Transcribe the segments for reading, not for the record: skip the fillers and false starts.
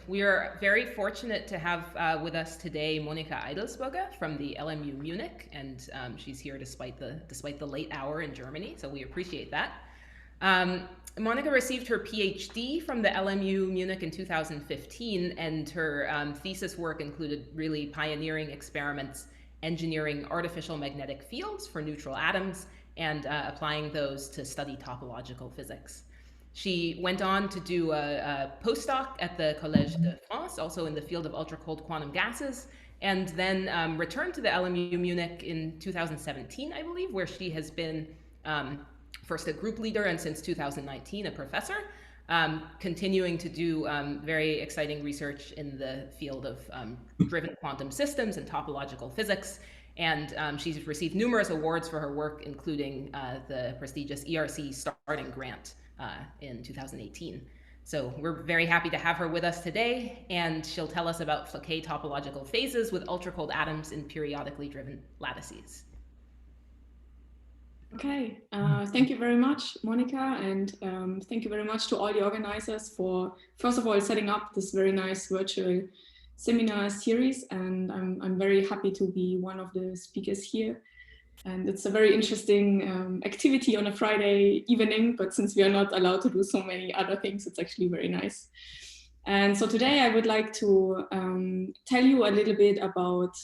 We are very fortunate to have with us today Monika Aidelsburger from the LMU Munich, and she's here despite the late hour in Germany, so we appreciate that. Monika received her PhD from the LMU Munich in 2015, and her thesis work included really pioneering experiments engineering artificial magnetic fields for neutral atoms and applying those to study topological physics. She went on to do a postdoc at the Collège de France, also in the field of ultracold quantum gases, and then returned to the LMU Munich in 2017, I believe, where she has been first a group leader and since 2019 a professor, continuing to do very exciting research in the field of driven quantum systems and topological physics. And she's received numerous awards for her work, including the prestigious ERC Starting Grant in 2018. So we're very happy to have her with us today, and she'll tell us about Floquet topological phases with ultracold atoms in periodically driven lattices. Okay, thank you very much, Monika, and thank you very much to all the organizers for, first of all, setting up this very nice virtual seminar series. And I'm very happy to be one of the speakers here. And it's a very interesting activity on a Friday evening, but since we are not allowed to do so many other things, it's actually very nice. And so today I would like to tell you a little bit about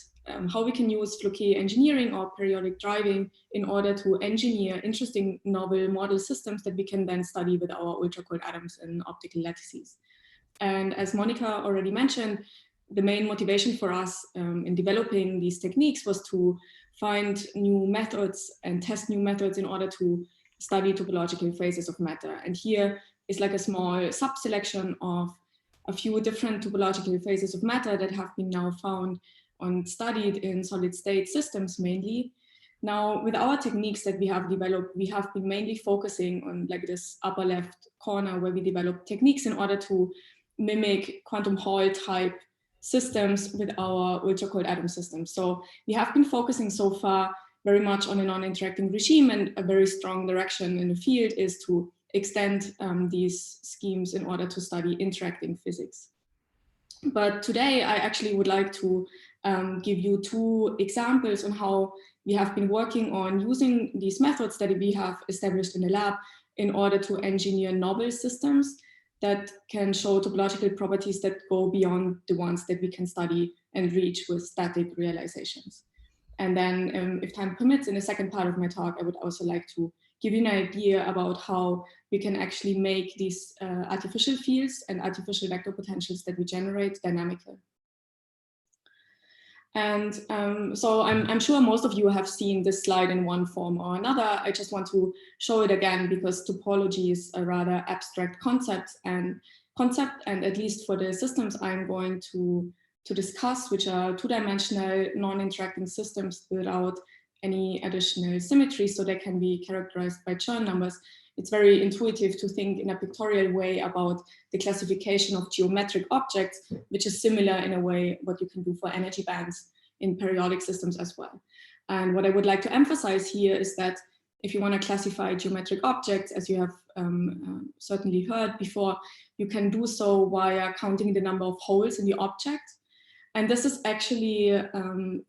how we can use Floquet engineering or periodic driving in order to engineer interesting novel model systems that we can then study with our ultracold atoms and optical lattices. And as Monika already mentioned, the main motivation for us in developing these techniques was to find new methods and test new methods in order to study topological phases of matter. And here is like a small sub-selection of a few different topological phases of matter that have been now found and studied in solid state systems mainly. Now, with our techniques that we have developed, we have been mainly focusing on like this upper left corner where we develop techniques in order to mimic quantum Hall type systems with our ultracold atom systems. So we have been focusing so far very much on a non-interacting regime, and a very strong direction in the field is to extend these schemes in order to study interacting physics. But today I actually would like to give you two examples on how we have been working on using these methods that we have established in the lab in order to engineer novel systems that can show topological properties that go beyond the ones that we can study and reach with static realizations. And then if time permits, in the second part of my talk, I would also like to give you an idea about how we can actually make these artificial fields and artificial vector potentials that we generate dynamical. And so I'm sure most of you have seen this slide in one form or another. I just want to show it again because topology is a rather abstract concept, and at least for the systems I'm going to discuss, which are two-dimensional non-interacting systems without any additional symmetry, so they can be characterized by Chern numbers. It's very intuitive to think in a pictorial way about the classification of geometric objects, which is similar in a way what you can do for energy bands in periodic systems as well. And what I would like to emphasize here is that if you want to classify geometric objects, as you have certainly heard before, you can do so via counting the number of holes in the object. And this is actually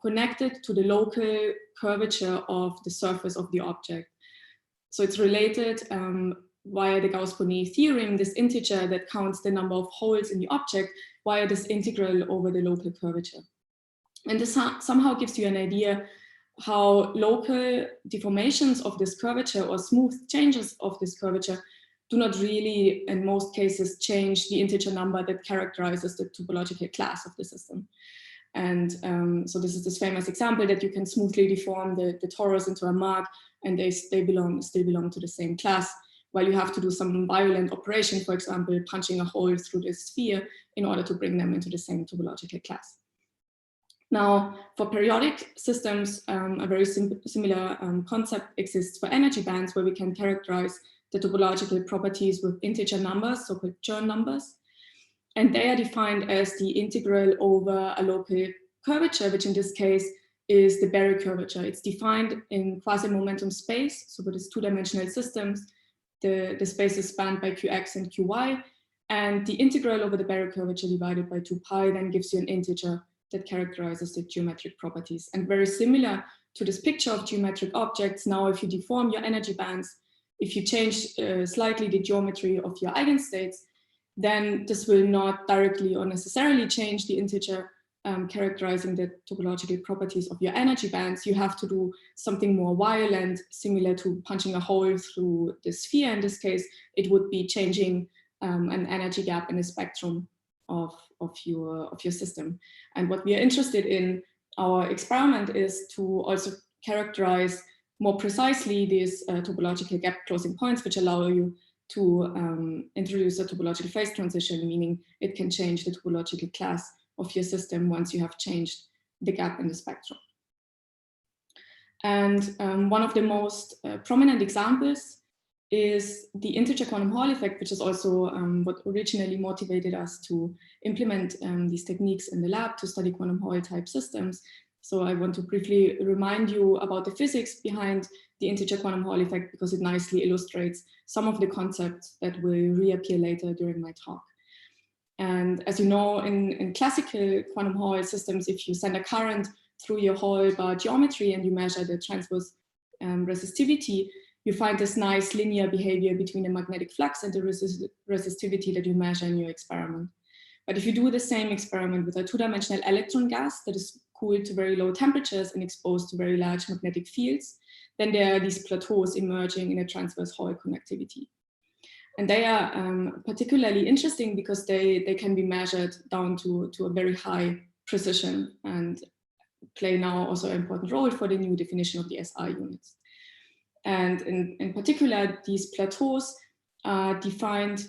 connected to the local curvature of the surface of the object. So it's related via the Gauss-Bonnet theorem, this integer that counts the number of holes in the object via this integral over the local curvature. And this somehow gives you an idea how local deformations of this curvature or smooth changes of this curvature do not really, in most cases, change the integer number that characterizes the topological class of the system. And so this is this famous example that you can smoothly deform the torus into a mark, and they still belong to the same class, while you have to do some violent operation, for example, punching a hole through the sphere in order to bring them into the same topological class. Now, for periodic systems, a very similar concept exists for energy bands, where we can characterize the topological properties with integer numbers, so-called Chern numbers. And they are defined as the integral over a local curvature, which in this case is the Berry curvature. It's defined in quasi-momentum space. So for these two-dimensional systems, the space is spanned by Qx and Qy. And the integral over the Barrow curvature divided by 2 pi then gives you an integer that characterizes the geometric properties. And very similar to this picture of geometric objects, now if you deform your energy bands, if you change slightly the geometry of your eigenstates, then this will not directly or necessarily change the integer characterizing the topological properties of your energy bands. You have to do something more violent, similar to punching a hole through the sphere. In this case, it would be changing an energy gap in the spectrum of your system. And what we are interested in our experiment is to also characterize more precisely these topological gap closing points, which allow you to introduce a topological phase transition, meaning it can change the topological class of your system once you have changed the gap in the spectrum. And one of the most prominent examples is the integer quantum Hall effect, which is also what originally motivated us to implement these techniques in the lab to study quantum Hall type systems. So I want to briefly remind you about the physics behind the integer quantum Hall effect, because it nicely illustrates some of the concepts that will reappear later during my talk. And as you know, in classical quantum Hall systems, if you send a current through your Hall bar geometry and you measure the transverse resistivity, you find this nice linear behavior between the magnetic flux and the resistivity that you measure in your experiment. But if you do the same experiment with a two-dimensional electron gas that is cooled to very low temperatures and exposed to very large magnetic fields, then there are these plateaus emerging in a transverse Hall connectivity. And they are particularly interesting because they can be measured down to a very high precision and play now also an important role for the new definition of the SI units. And in particular, these plateaus are defined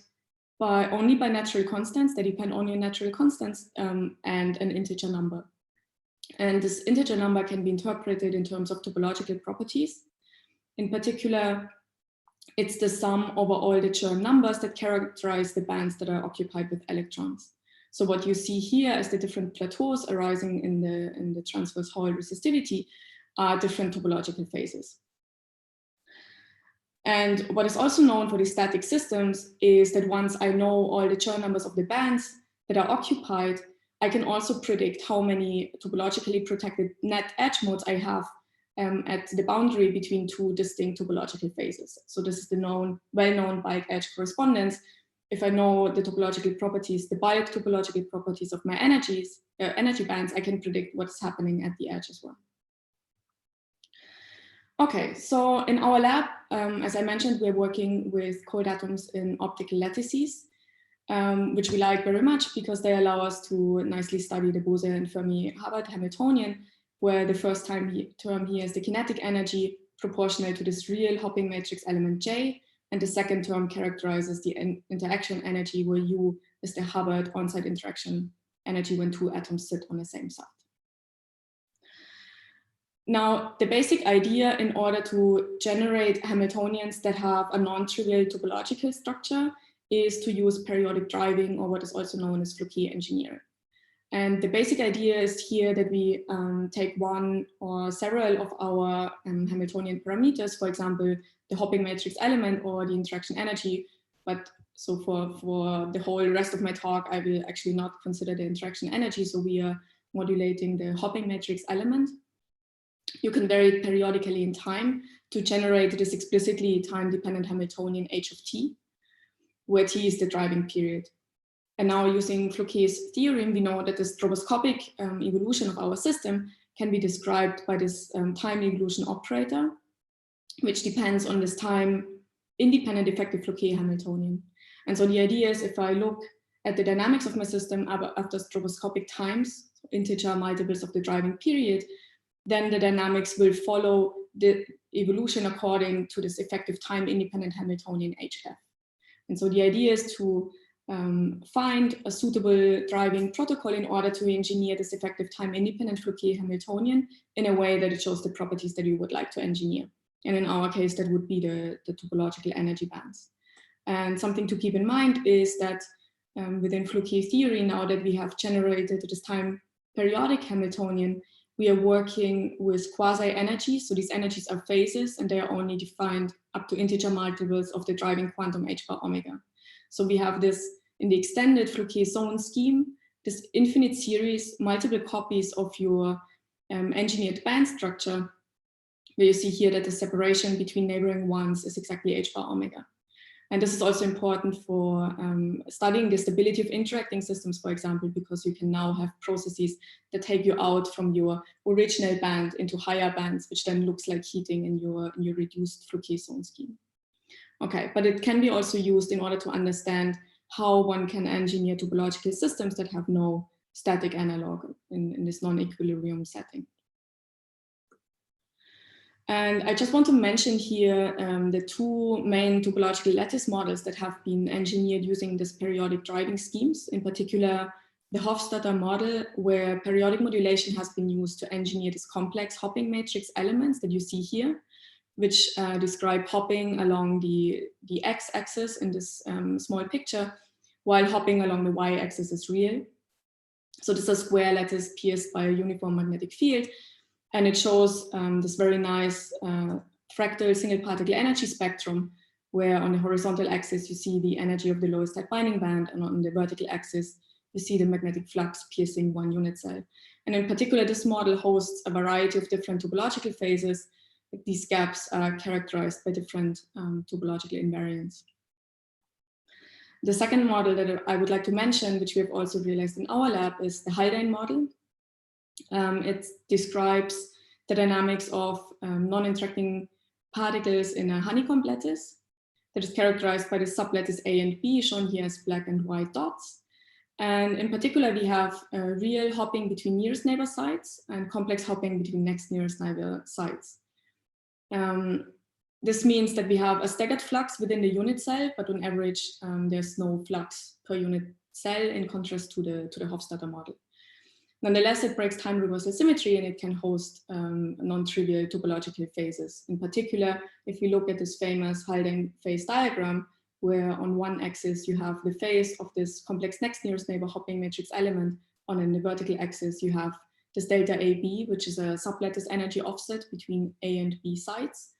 only by natural constants. They depend only on natural constants and an integer number. And this integer number can be interpreted in terms of topological properties. In particular, it's the sum over all the Chern numbers that characterize the bands that are occupied with electrons. So what you see here is the different plateaus arising in the transverse Hall resistivity are different topological phases. And what is also known for these static systems is that once I know all the Chern numbers of the bands that are occupied, I can also predict how many topologically protected net edge modes I have at the boundary between two distinct topological phases. So this is the well-known bulk edge correspondence. If I know the topological properties, the bulk topological properties of my energy bands, I can predict what's happening at the edge as well. Okay, so in our lab, as I mentioned, we're working with cold atoms in optical lattices, which we like very much because they allow us to nicely study the Bose and Fermi-Hubbard Hamiltonian, where the first term here is the kinetic energy proportional to this real hopping matrix element J, and the second term characterizes the interaction energy, where U is the Hubbard on-site interaction energy when two atoms sit on the same side. Now, the basic idea in order to generate Hamiltonians that have a non-trivial topological structure is to use periodic driving, or what is also known as Floquet engineering. And the basic idea is here that we take one or several of our Hamiltonian parameters, for example, the hopping matrix element or the interaction energy. But so for the whole rest of my talk, I will actually not consider the interaction energy. So we are modulating the hopping matrix element. You can vary it periodically in time to generate this explicitly time-dependent Hamiltonian h of t, where t is the driving period. And now using Floquet's theorem, we know that the stroboscopic evolution of our system can be described by this time evolution operator, which depends on this time-independent effective Floquet Hamiltonian. And so the idea is, if I look at the dynamics of my system after stroboscopic times, integer multiples of the driving period, then the dynamics will follow the evolution according to this effective time-independent Hamiltonian HF. And so the idea is to find a suitable driving protocol in order to engineer this effective time-independent Floquet Hamiltonian in a way that it shows the properties that you would like to engineer. And in our case, that would be the topological energy bands. And something to keep in mind is that within Floquet theory, now that we have generated this time periodic Hamiltonian, we are working with quasi-energies. So these energies are phases, and they are only defined up to integer multiples of the driving quantum h bar omega. So we have this in the extended Floquet zone scheme, this infinite series, multiple copies of your engineered band structure, where you see here that the separation between neighboring ones is exactly h bar omega. And this is also important for studying the stability of interacting systems, for example, because you can now have processes that take you out from your original band into higher bands, which then looks like heating in your reduced Floquet zone scheme. Okay, but it can be also used in order to understand how one can engineer topological systems that have no static analog in this non-equilibrium setting. And I just want to mention here the two main topological lattice models that have been engineered using this periodic driving schemes, in particular the Hofstadter model, where periodic modulation has been used to engineer this complex hopping matrix elements that you see here, which describe hopping along the x-axis in this small picture, while hopping along the y-axis is real. So this is a square lattice pierced by a uniform magnetic field. And it shows this very nice fractal single particle energy spectrum, where on the horizontal axis, you see the energy of the lowest type binding band, and on the vertical axis, you see the magnetic flux piercing one unit cell. And in particular, this model hosts a variety of different topological phases. These gaps are characterized by different topological invariants. The second model that I would like to mention, which we have also realized in our lab, is the Haldane model. It describes the dynamics of non-interacting particles in a honeycomb lattice that is characterized by the sublattice A and B, shown here as black and white dots. And in particular, we have real hopping between nearest neighbor sites and complex hopping between next nearest neighbor sites. This means that we have a staggered flux within the unit cell, but on average, there's no flux per unit cell, in contrast to the Hofstadter model. Nonetheless, it breaks time reversal symmetry, and it can host non-trivial topological phases. In particular, if we look at this famous Haldane phase diagram, where on one axis you have the phase of this complex next nearest neighbor hopping matrix element, on the vertical axis you have this delta AB, which is a sublattice energy offset between A and B sites.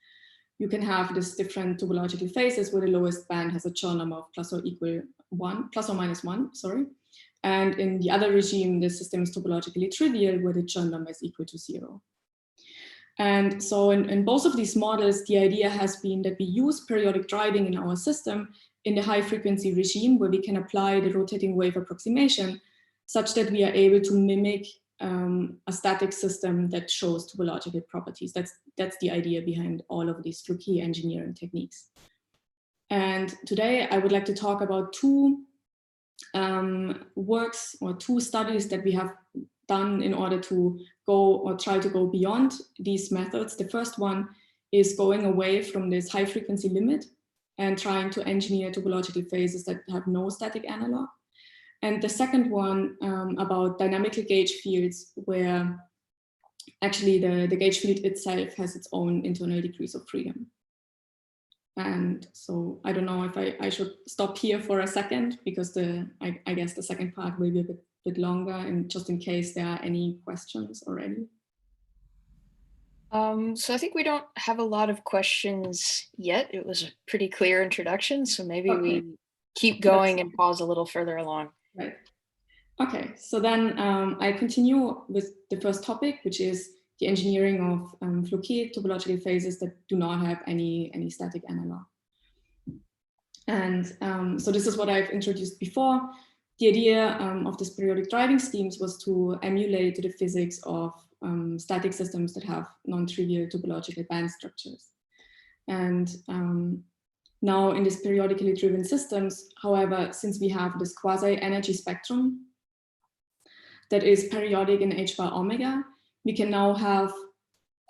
You can have this different topological phases where the lowest band has a Chern number of plus or minus one, sorry. And in the other regime, the system is topologically trivial, where the Chern number is equal to 0. And so in both of these models, the idea has been that we use periodic driving in our system in the high frequency regime, where we can apply the rotating wave approximation such that we are able to mimic a static system that shows topological properties. That's the idea behind all of these Floquet engineering techniques. And today I would like to talk about two works or two studies that we have done in order to go or try to go beyond these methods. The first one is going away from this high frequency limit and trying to engineer topological phases that have no static analog. And the second one about dynamically gauged fields, where actually the gauge field itself has its own internal degrees of freedom. And so I don't know if I should stop here for a second, because I guess the second part will be a bit longer, and just in case there are any questions already. So I think we don't have a lot of questions yet. It was a pretty clear introduction, so maybe we keep going and pause a little further along. Right. Okay, so then I continue with the first topic, which is the engineering of Floquet topological phases that do not have any static analog. And so this is what I've introduced before. The idea of this periodic driving schemes was to emulate the physics of static systems that have non-trivial topological band structures. And now in these periodically driven systems, however, since we have this quasi-energy spectrum that is periodic in h bar omega, we can now have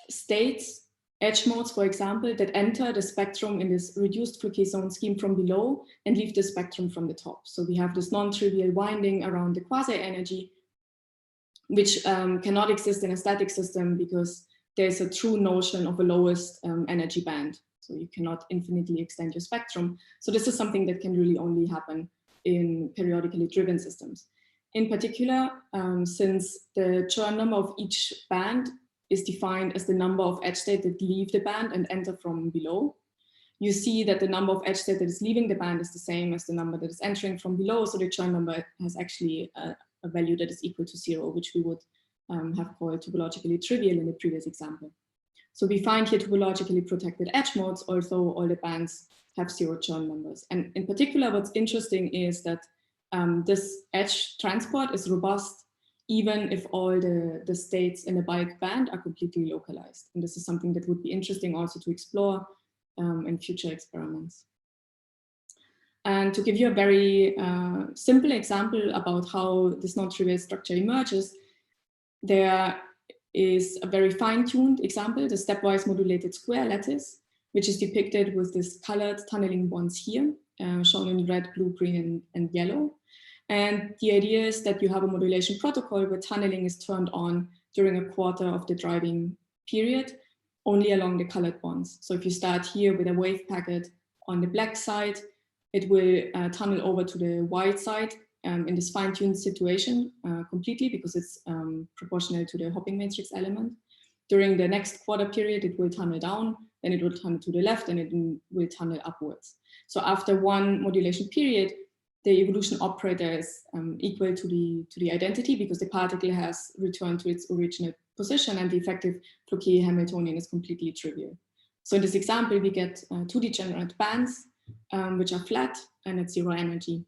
states, edge modes, for example, that enter the spectrum in this reduced Floquet zone scheme from below and leave the spectrum from the top. So we have this non-trivial winding around the quasi-energy, which cannot exist in a static system because there's a true notion of a lowest energy band. So you cannot infinitely extend your spectrum. So this is something that can really only happen in periodically driven systems. In particular, since the Chern number of each band is defined as the number of edge states that leave the band and enter from below, you see that the number of edge state that is leaving the band is the same as the number that is entering from below. So the churn number has actually a value that is equal to 0, which we would have called topologically trivial in the previous example. So we find here topologically protected edge modes, although all the bands have 0 churn numbers. And in particular, what's interesting is that this edge transport is robust even if all the states in the bulk band are completely localized. And this is something that would be interesting also to explore in future experiments. And to give you a very simple example about how this non-trivial structure emerges, there is a very fine-tuned example, the stepwise modulated square lattice, which is depicted with this colored tunneling bonds here, shown in red, blue, green, and yellow. And the idea is that you have a modulation protocol where tunneling is turned on during a quarter of the driving period, only along the colored bonds. So if you start here with a wave packet on the black side, it will tunnel over to the white side in this fine-tuned situation completely, because it's proportional to the hopping matrix element. During the next quarter period, it will tunnel down, then it will tunnel to the left, and it will tunnel upwards. So after one modulation period, the evolution operator is equal to the identity, because the particle has returned to its original position, and the effective Floquet Hamiltonian is completely trivial. So in this example, we get 2 degenerate bands, which are flat and at 0 energy.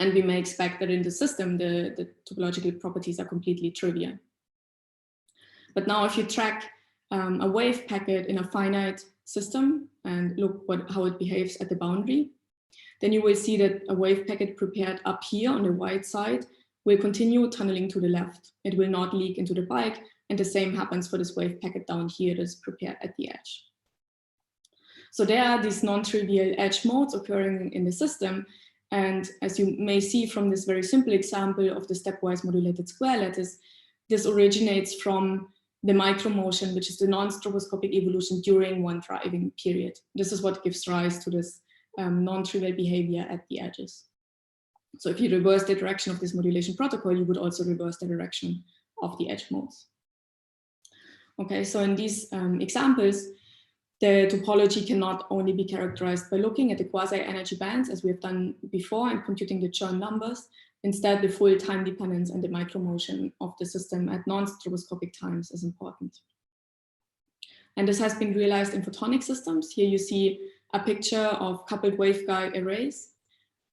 And we may expect that in the system, the topological properties are completely trivial. But now if you track a wave packet in a finite system and look how it behaves at the boundary, then you will see that a wave packet prepared up here on the white side will continue tunneling to the left. It will not leak into the bulk, and the same happens for this wave packet down here that is prepared at the edge. So there are these non-trivial edge modes occurring in the system, and as you may see from this very simple example of the stepwise modulated square lattice, this originates from the micromotion, which is the non-stroboscopic evolution during one driving period. This is what gives rise to this non-trivial behavior at the edges. So if you reverse the direction of this modulation protocol, you would also reverse the direction of the edge modes. Okay, so in these examples, the topology cannot only be characterized by looking at the quasi-energy bands, as we have done before, and computing the churn numbers. Instead, the full time dependence and the micromotion of the system at non-stroboscopic times is important. And this has been realized in photonic systems. Here you see a picture of coupled waveguide arrays,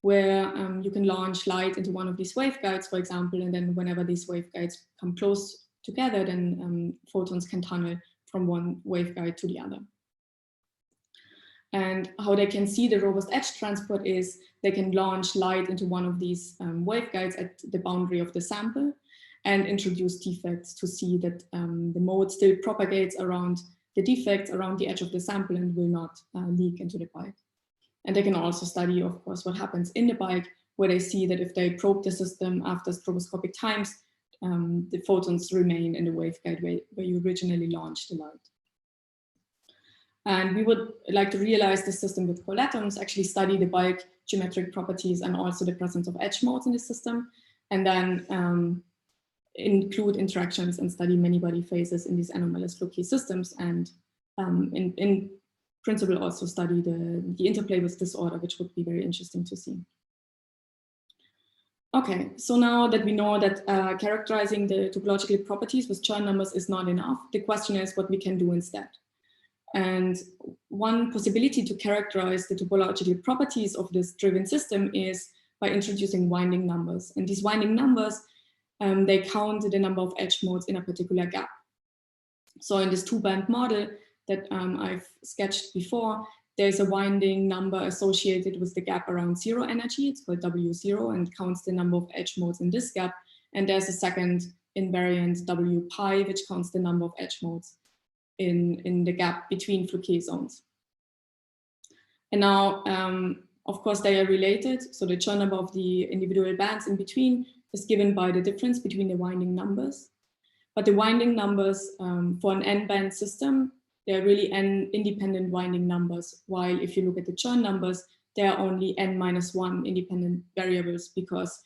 where you can launch light into one of these waveguides, for example, and then whenever these waveguides come close together, then photons can tunnel from one waveguide to the other. And how they can see the robust edge transport is they can launch light into one of these waveguides at the boundary of the sample and introduce defects to see that the mode still propagates around the defects around the edge of the sample and will not leak into the bulk. And they can also study, of course, what happens in the bulk, where they see that if they probe the system after stroboscopic times, the photons remain in the waveguide where you originally launched the light. And we would like to realize the system with Cold atoms, actually study the bulk geometric properties and also the presence of edge modes in the system, and then include interactions and study many-body phases in these anomalous Floquet systems, and in principle also study the interplay with disorder, which would be very interesting to see. Okay, so now that we know that characterizing the topological properties with churn numbers is not enough, the question is what we can do instead. And one possibility to characterize the topological properties of this driven system is by introducing winding numbers. And these winding numbers, they count the number of edge modes in a particular gap. So in this two-band model that I've sketched before, there's a winding number associated with the gap around 0 energy. It's called W0 and counts the number of edge modes in this gap. And there's a second invariant W pi, which counts the number of edge modes in the gap between Floquet zones. And now, of course, they are related. So the churn number of the individual bands in between is given by the difference between the winding numbers. But the winding numbers for an n-band system, they're really n-independent winding numbers, while if you look at the churn numbers, there are only n-1 independent variables, because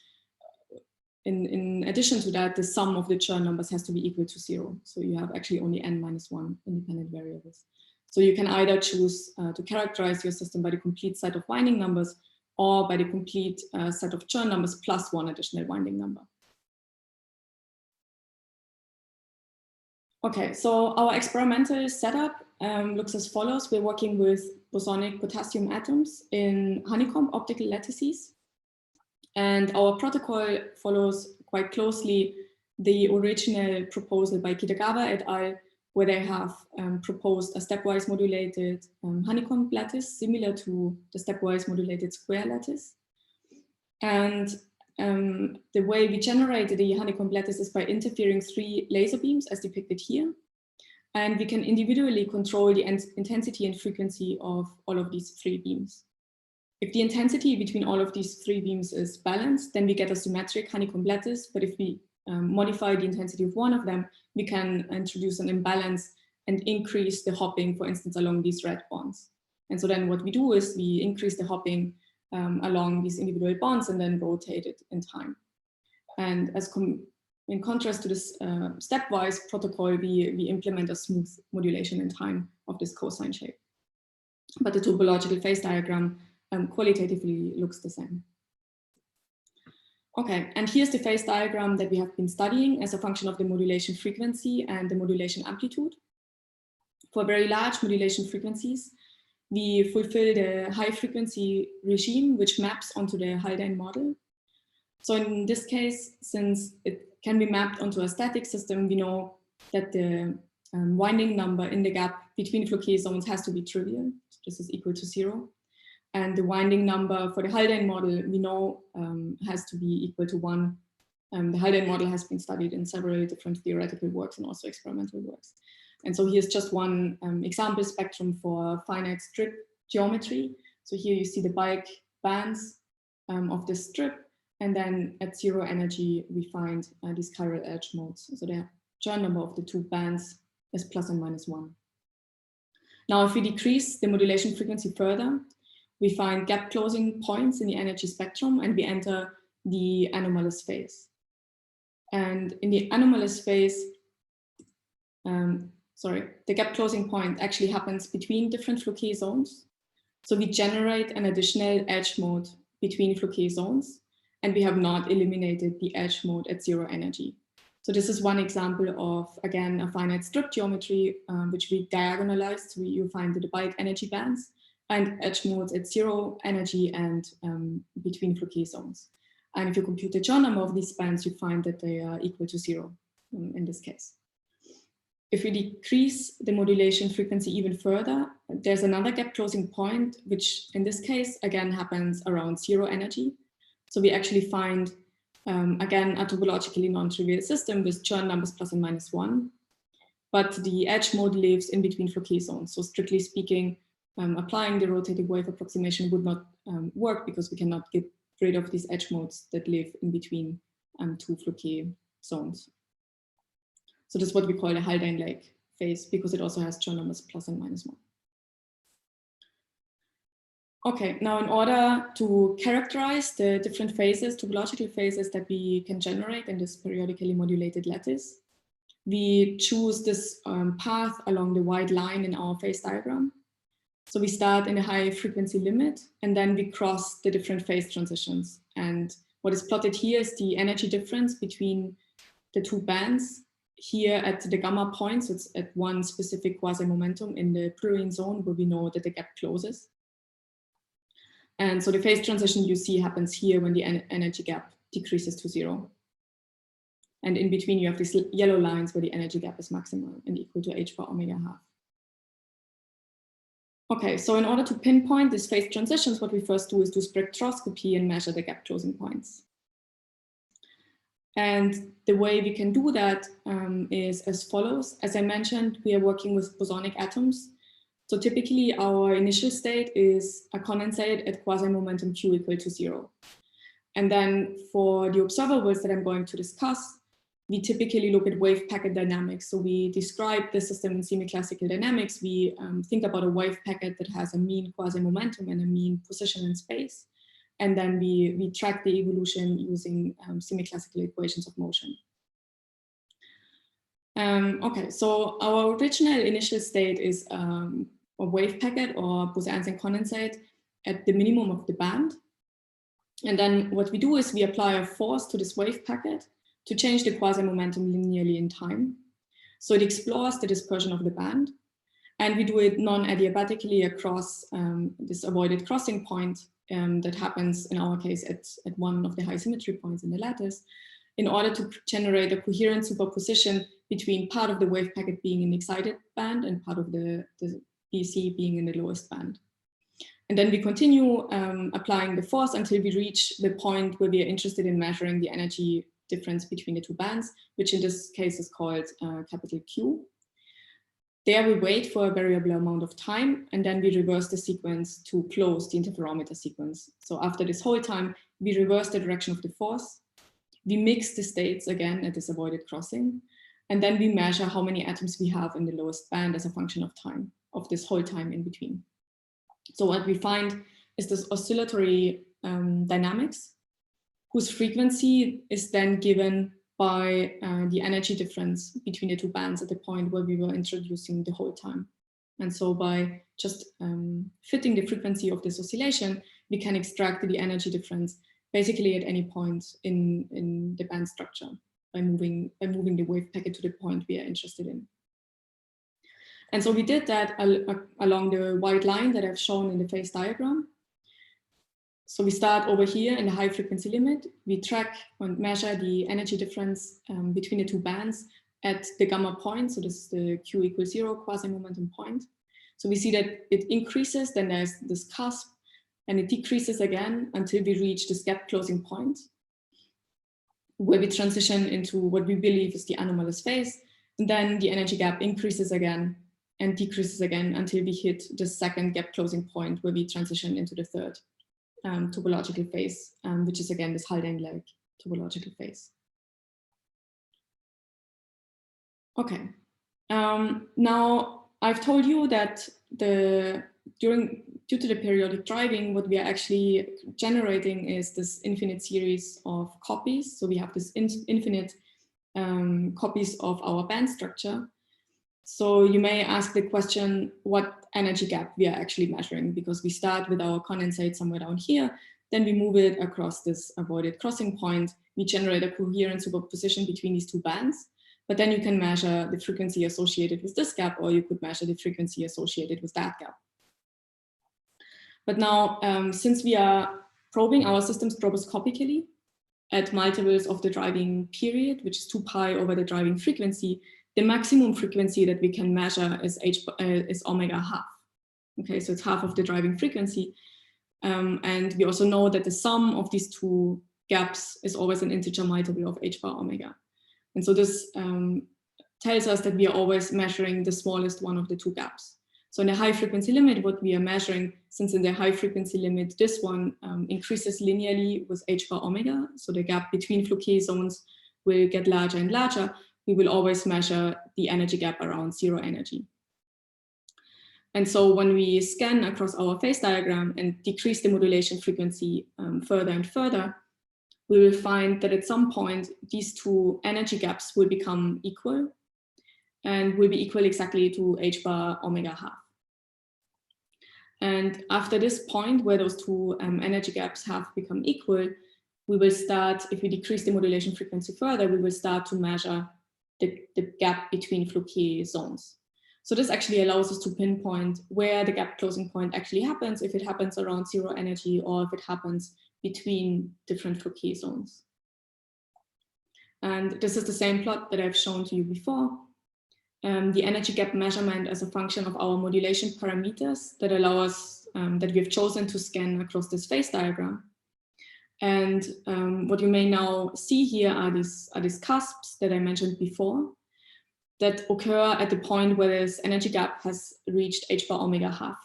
in addition to that, the sum of the churn numbers has to be equal to 0. So you have actually only n-1 independent variables. So you can either choose to characterize your system by the complete set of winding numbers or by the complete set of Chern numbers plus one additional winding number. Okay, so our experimental setup looks as follows. We're working with bosonic potassium atoms in honeycomb optical lattices. And our protocol follows quite closely the original proposal by Kitagawa et al., where they have proposed a stepwise modulated honeycomb lattice, similar to the stepwise modulated square lattice. And the way we generated the honeycomb lattice is by interfering 3 laser beams, as depicted here. And we can individually control the intensity and frequency of all of these 3 beams. If the intensity between all of these 3 beams is balanced, then we get a symmetric honeycomb lattice. But if we modify the intensity of one of them, we can introduce an imbalance and increase the hopping, for instance, along these red bonds. And so then what we do is we increase the hopping along these individual bonds and then rotate it in time. And in contrast to this stepwise protocol, we implement a smooth modulation in time of this cosine shape. But the topological phase diagram qualitatively looks the same. Okay, and here's the phase diagram that we have been studying as a function of the modulation frequency and the modulation amplitude. For very large modulation frequencies, we fulfill the high frequency regime, which maps onto the Haldane model. So in this case, since it can be mapped onto a static system, we know that the winding number in the gap between Floquet zones has to be trivial. So this is equal to 0. And the winding number for the Haldane model, we know has to be equal to 1. The Haldane model has been studied in several different theoretical works and also experimental works. And so here's just one example spectrum for finite strip geometry. So here you see the bulk bands of the strip. And then at 0 energy, we find these chiral edge modes. So the Chern number of the 2 bands is plus and minus 1. Now, if we decrease the modulation frequency further, we find gap closing points in the energy spectrum and we enter the anomalous phase. And in the anomalous phase, the gap closing point actually happens between different Floquet zones. So we generate an additional edge mode between Floquet zones, and we have not eliminated the edge mode at 0 energy. So this is one example of, again, a finite strip geometry, which we diagonalized. So you find the bulk energy bands and edge modes at 0 energy and between Floquet zones. And if you compute the Chern number of these bands, you find that they are equal to 0 in this case. If we decrease the modulation frequency even further, there's another gap closing point, which in this case, again, happens around 0 energy. So we actually find, again, a topologically non-trivial system with Chern numbers plus and minus 1. But the edge mode lives in between Floquet zones. So strictly speaking, applying the rotating wave approximation would not work because we cannot get rid of these edge modes that live in between 2 Floquet zones. So this is what we call the Haldane Lake phase because it also has Chern numbers plus and minus 1. Okay, now in order to characterize the different phases, topological phases that we can generate in this periodically modulated lattice, we choose this path along the white line in our phase diagram. So we start in a high frequency limit and then we cross the different phase transitions. And what is plotted here is the energy difference between the 2 bands here at the gamma point. So it's at one specific quasi-momentum in the plurine zone where we know that the gap closes. And so the phase transition you see happens here when the energy gap decreases to 0. And in between you have these yellow lines where the energy gap is maximal and equal to h bar omega half. Okay, so in order to pinpoint these phase transitions, what we first do is do spectroscopy and measure the gap closing points. And the way we can do that is as follows. As I mentioned, we are working with bosonic atoms. So typically our initial state is a condensate at quasi-momentum Q equal to 0. And then for the observables that I'm going to discuss, we typically look at wave packet dynamics. So we describe the system in semi-classical dynamics. We think about a wave packet that has a mean quasi-momentum and a mean position in space. And then we track the evolution using semi-classical equations of motion. Okay, so our original initial state is wave packet or Bose-Einstein condensate at the minimum of the band. And then what we do is we apply a force to this wave packet to change the quasi-momentum linearly in time. So it explores the dispersion of the band, and we do it non-adiabatically across this avoided crossing point that happens in our case at one of the high symmetry points in the lattice, in order to generate a coherent superposition between part of the wave packet being in the excited band and part of the BC being in the lowest band. And then we continue applying the force until we reach the point where we are interested in measuring the energy difference between the two bands, which in this case is called capital Q. There we wait for a variable amount of time, and then we reverse the sequence to close the interferometer sequence. So after this whole time, we reverse the direction of the force. We mix the states again at this avoided crossing, and then we measure how many atoms we have in the lowest band as a function of time, of this whole time in between. So what we find is this oscillatory dynamics, whose frequency is then given by the energy difference between the two bands at the point where we were introducing the whole time. And so by just fitting the frequency of this oscillation, we can extract the energy difference basically at any point in the band structure by moving the wave packet to the point we are interested in. And so we did that along the white line that I've shown in the phase diagram. So we start over here in the high frequency limit. We track and measure the energy difference between the two bands at the gamma point. So this is the Q equals 0 quasi-momentum point. So we see that it increases, then there's this cusp, and it decreases again until we reach this gap closing point, where we transition into what we believe is the anomalous phase. And then the energy gap increases again and decreases again until we hit the second gap closing point, where we transition into the third topological phase, which is again this Haldane-like topological phase. Okay, now I've told you that due to the periodic driving, what we are actually generating is this infinite series of copies. So we have this infinite copies of our band structure. So you may ask the question, what energy gap we are actually measuring, because we start with our condensate somewhere down here, then we move it across this avoided crossing point. We generate a coherent superposition between these two bands, but then you can measure the frequency associated with this gap, or you could measure the frequency associated with that gap. But now, since we are probing our systems stroboscopically at multiples of the driving period, which is 2 pi over the driving frequency, the maximum frequency that we can measure is omega half. Okay, so it's half of the driving frequency. And we also know that the sum of these two gaps is always an integer multiple of h bar omega. And so this tells us that we are always measuring the smallest one of the two gaps. So in the high frequency limit, what we are measuring, since in the high frequency limit, this one increases linearly with h bar omega, so the gap between Floquet zones will get larger and larger, we will always measure the energy gap around 0 energy. And so when we scan across our phase diagram and decrease the modulation frequency further and further, we will find that at some point, these two energy gaps will become equal and will be equal exactly to h bar omega half. And after this point where those two energy gaps have become equal, we will start, if we decrease the modulation frequency further, we will start to measure the gap between Floquet zones. So this actually allows us to pinpoint where the gap closing point actually happens, if it happens around 0 energy or if it happens between different Floquet zones. And this is the same plot that I've shown to you before. The energy gap measurement as a function of our modulation parameters that allow us, that we have chosen to scan across this phase diagram. And what you may now see here are these cusps that I mentioned before that occur at the point where this energy gap has reached h bar omega half.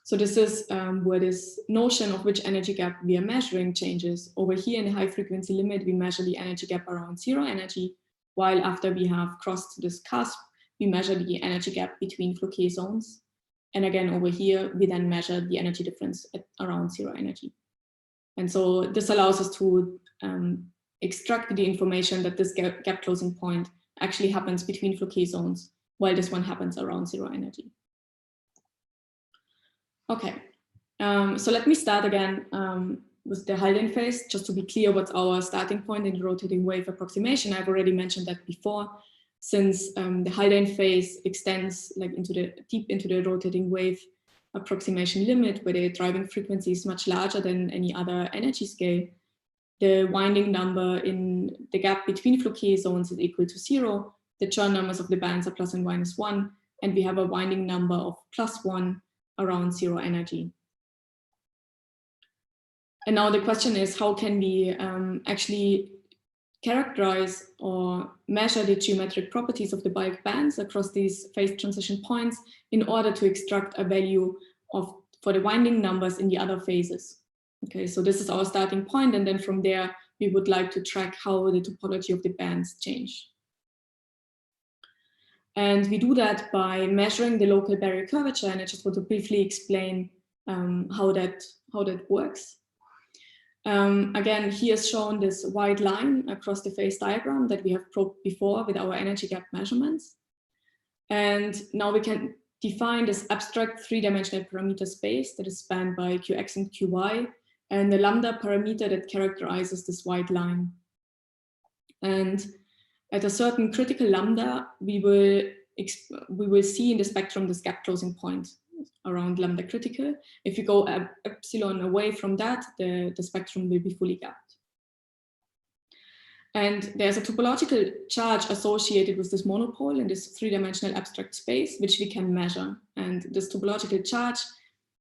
So this is where this notion of which energy gap we are measuring changes. Over here in the high frequency limit, we measure the energy gap around 0 energy, while after we have crossed this cusp, we measure the energy gap between Floquet zones. And again, over here, we then measure the energy difference at around 0 energy. And so this allows us to extract the information that this gap closing point actually happens between Floquet zones, while this one happens around 0 energy. Okay, so let me start again with the Haldane phase, just to be clear what's our starting point in the rotating wave approximation. I've already mentioned that before, since the Haldane phase extends like deep into the rotating wave approximation limit, where the driving frequency is much larger than any other energy scale, the winding number in the gap between Floquet zones is equal to 0. The Chern numbers of the bands are plus and minus 1, and we have a winding number of plus 1 around 0 energy. And now the question is, how can we actually characterize or measure the geometric properties of the bulk bands across these phase transition points in order to extract a value for the winding numbers in the other phases? Okay, so this is our starting point, and then from there we would like to track how the topology of the bands change. And we do that by measuring the local barrier curvature, and I just want to briefly explain how that works. Again, here is shown this white line across the phase diagram that we have probed before with our energy gap measurements. And now we can define this abstract three-dimensional parameter space that is spanned by Qx and Qy, and the lambda parameter that characterizes this white line. And at a certain critical lambda, we will see in the spectrum this gap closing point around lambda critical. If you go epsilon away from that, the spectrum will be fully gapped. And there's a topological charge associated with this monopole in this three-dimensional abstract space, which we can measure. And this topological charge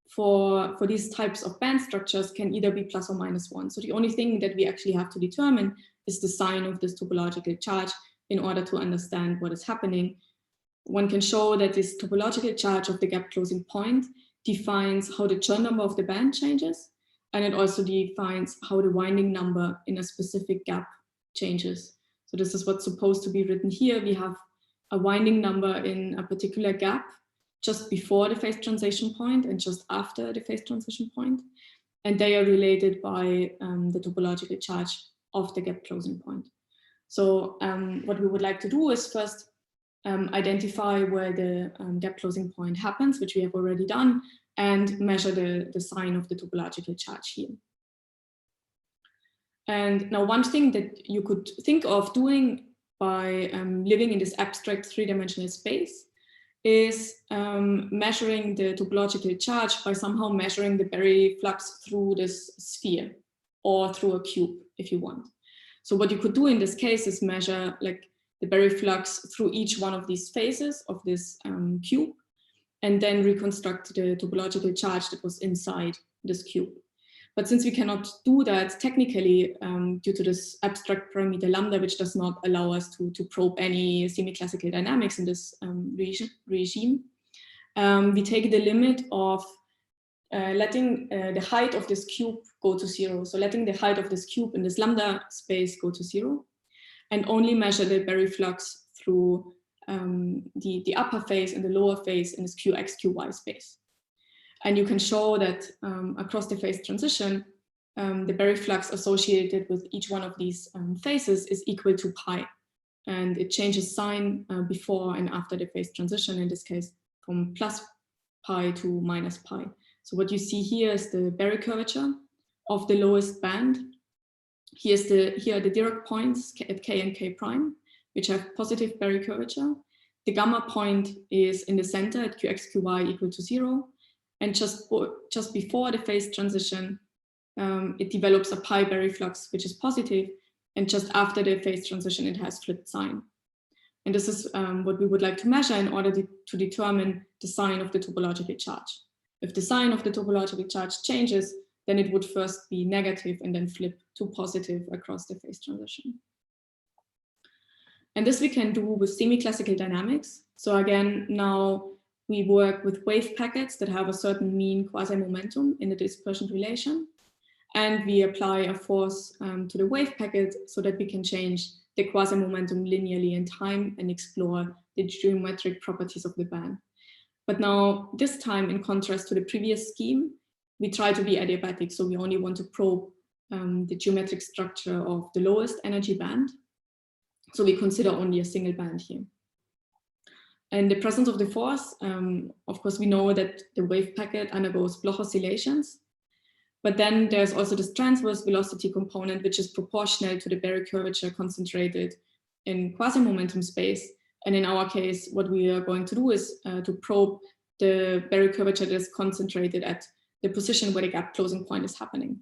for these types of band structures can either be plus or minus 1. So the only thing that we actually have to determine is the sign of this topological charge in order to understand what is happening. One can show that this topological charge of the gap closing point defines how the Chern number of the band changes, and it also defines how the winding number in a specific gap changes. So this is what's supposed to be written here. We have a winding number in a particular gap just before the phase transition point and just after the phase transition point, and they are related by the topological charge of the gap closing point. So what we would like to do is first identify where the gap closing point happens, which we have already done, and measure the sign of the topological charge here. And now one thing that you could think of doing by living in this abstract three-dimensional space is measuring the topological charge by somehow measuring the Berry flux through this sphere or through a cube if you want. So what you could do in this case is measure like the Berry flux through each one of these phases of this cube, and then reconstruct the topological charge that was inside this cube. But since we cannot do that technically due to this abstract parameter lambda, which does not allow us to probe any semi-classical dynamics in this regime, we take the limit of letting the height of this cube go to 0. So letting the height of this cube in this lambda space go to 0, and only measure the Berry flux through the upper phase and the lower phase in this Qx, Qy space. And you can show that across the phase transition, the Berry flux associated with each one of these phases is equal to pi. And it changes sign before and after the phase transition, in this case, from plus pi to minus pi. So what you see here is the Berry curvature of the lowest band. Here are the Dirac points at k and k prime, which have positive Berry curvature. The gamma point is in the center at Qx, Qy equal to 0. And just before the phase transition, it develops a pi Berry flux, which is positive, and just after the phase transition, it has flipped sign. And this is what we would like to measure in order to determine the sign of the topological charge. If the sign of the topological charge changes, then it would first be negative and then flip to positive across the phase transition. And this we can do with semi-classical dynamics. So again, now we work with wave packets that have a certain mean quasi-momentum in the dispersion relation. And we apply a force to the wave packet so that we can change the quasi-momentum linearly in time and explore the geometric properties of the band. But now, this time, in contrast to the previous scheme, we try to be adiabatic. So we only want to probe the geometric structure of the lowest energy band. So we consider only a single band here. And the presence of the force, of course, we know that the wave packet undergoes Bloch oscillations, but then there's also this transverse velocity component, which is proportional to the Berry curvature concentrated in quasi-momentum space. And in our case, what we are going to do is to probe the Berry curvature that is concentrated at the position where the gap closing point is happening.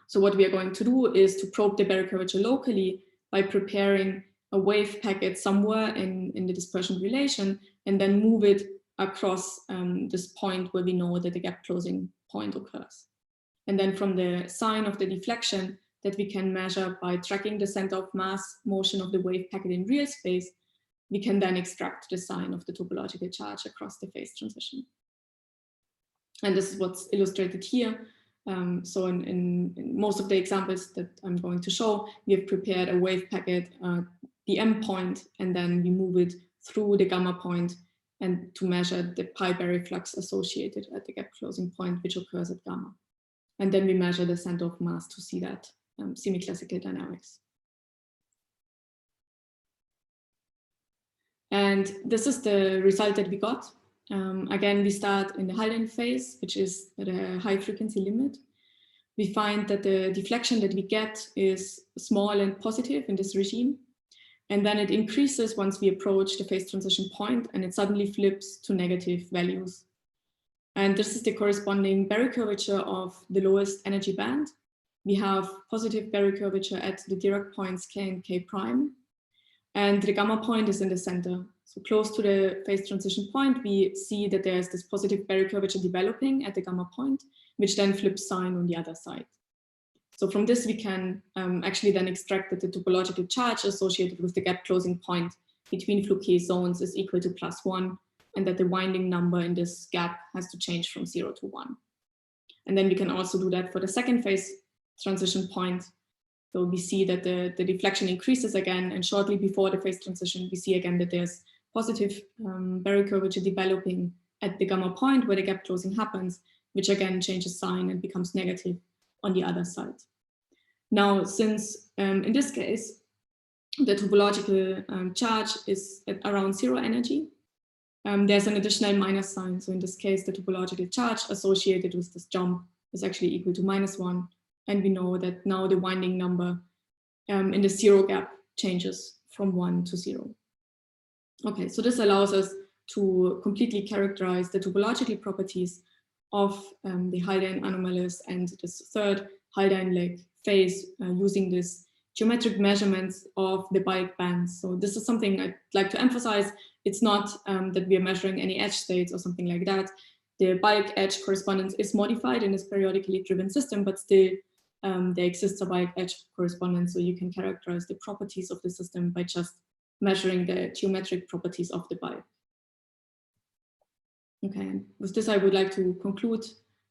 So what we are going to do is to probe the Berry curvature locally by preparing a wave packet somewhere in the dispersion relation, and then move it across this point where we know that the gap closing point occurs. And then from the sign of the deflection that we can measure by tracking the center of mass motion of the wave packet in real space, we can then extract the sign of the topological charge across the phase transition. And this is what's illustrated here. So in most of the examples that I'm going to show, we have prepared a wave packet, the M point, and then we move it through the gamma point and to measure the pi Berry flux associated at the gap closing point, which occurs at gamma. And then we measure the center of mass to see that semi-classical dynamics. And this is the result that we got. Again, we start in the Haldane phase, which is at a high frequency limit. We find that the deflection that we get is small and positive in this regime. And then it increases once we approach the phase transition point, and it suddenly flips to negative values. And this is the corresponding Berry curvature of the lowest energy band. We have positive Berry curvature at the Dirac points K and K prime. And the gamma point is in the center. So close to the phase transition point, we see that there's this positive Berry curvature developing at the gamma point, which then flips sign on the other side. So from this, we can actually then extract that the topological charge associated with the gap closing point between Floquet zones is equal to +1, and that the winding number in this gap has to change from 0 to 1. And then we can also do that for the second phase transition point. So we see that the deflection increases again, and shortly before the phase transition, we see again that there's positive Berry curvature developing at the gamma point where the gap closing happens, which again changes sign and becomes negative on the other side. Now, since in this case, the topological charge is at around 0 energy, there's an additional minus sign. So in this case, the topological charge associated with this jump is actually equal to -1. And we know that now the winding number in the 0 gap changes from 1 to 0. Okay, so this allows us to completely characterize the topological properties of the Haldane anomalous and this third Haldane-like phase using this geometric measurements of the bulk bands. So this is something I'd like to emphasize. It's not that we are measuring any edge states or something like that. The bulk edge correspondence is modified in this periodically driven system, but still there exists a bulk edge correspondence. So you can characterize the properties of the system by just measuring the geometric properties of the bulk. Okay, and with this, I would like to conclude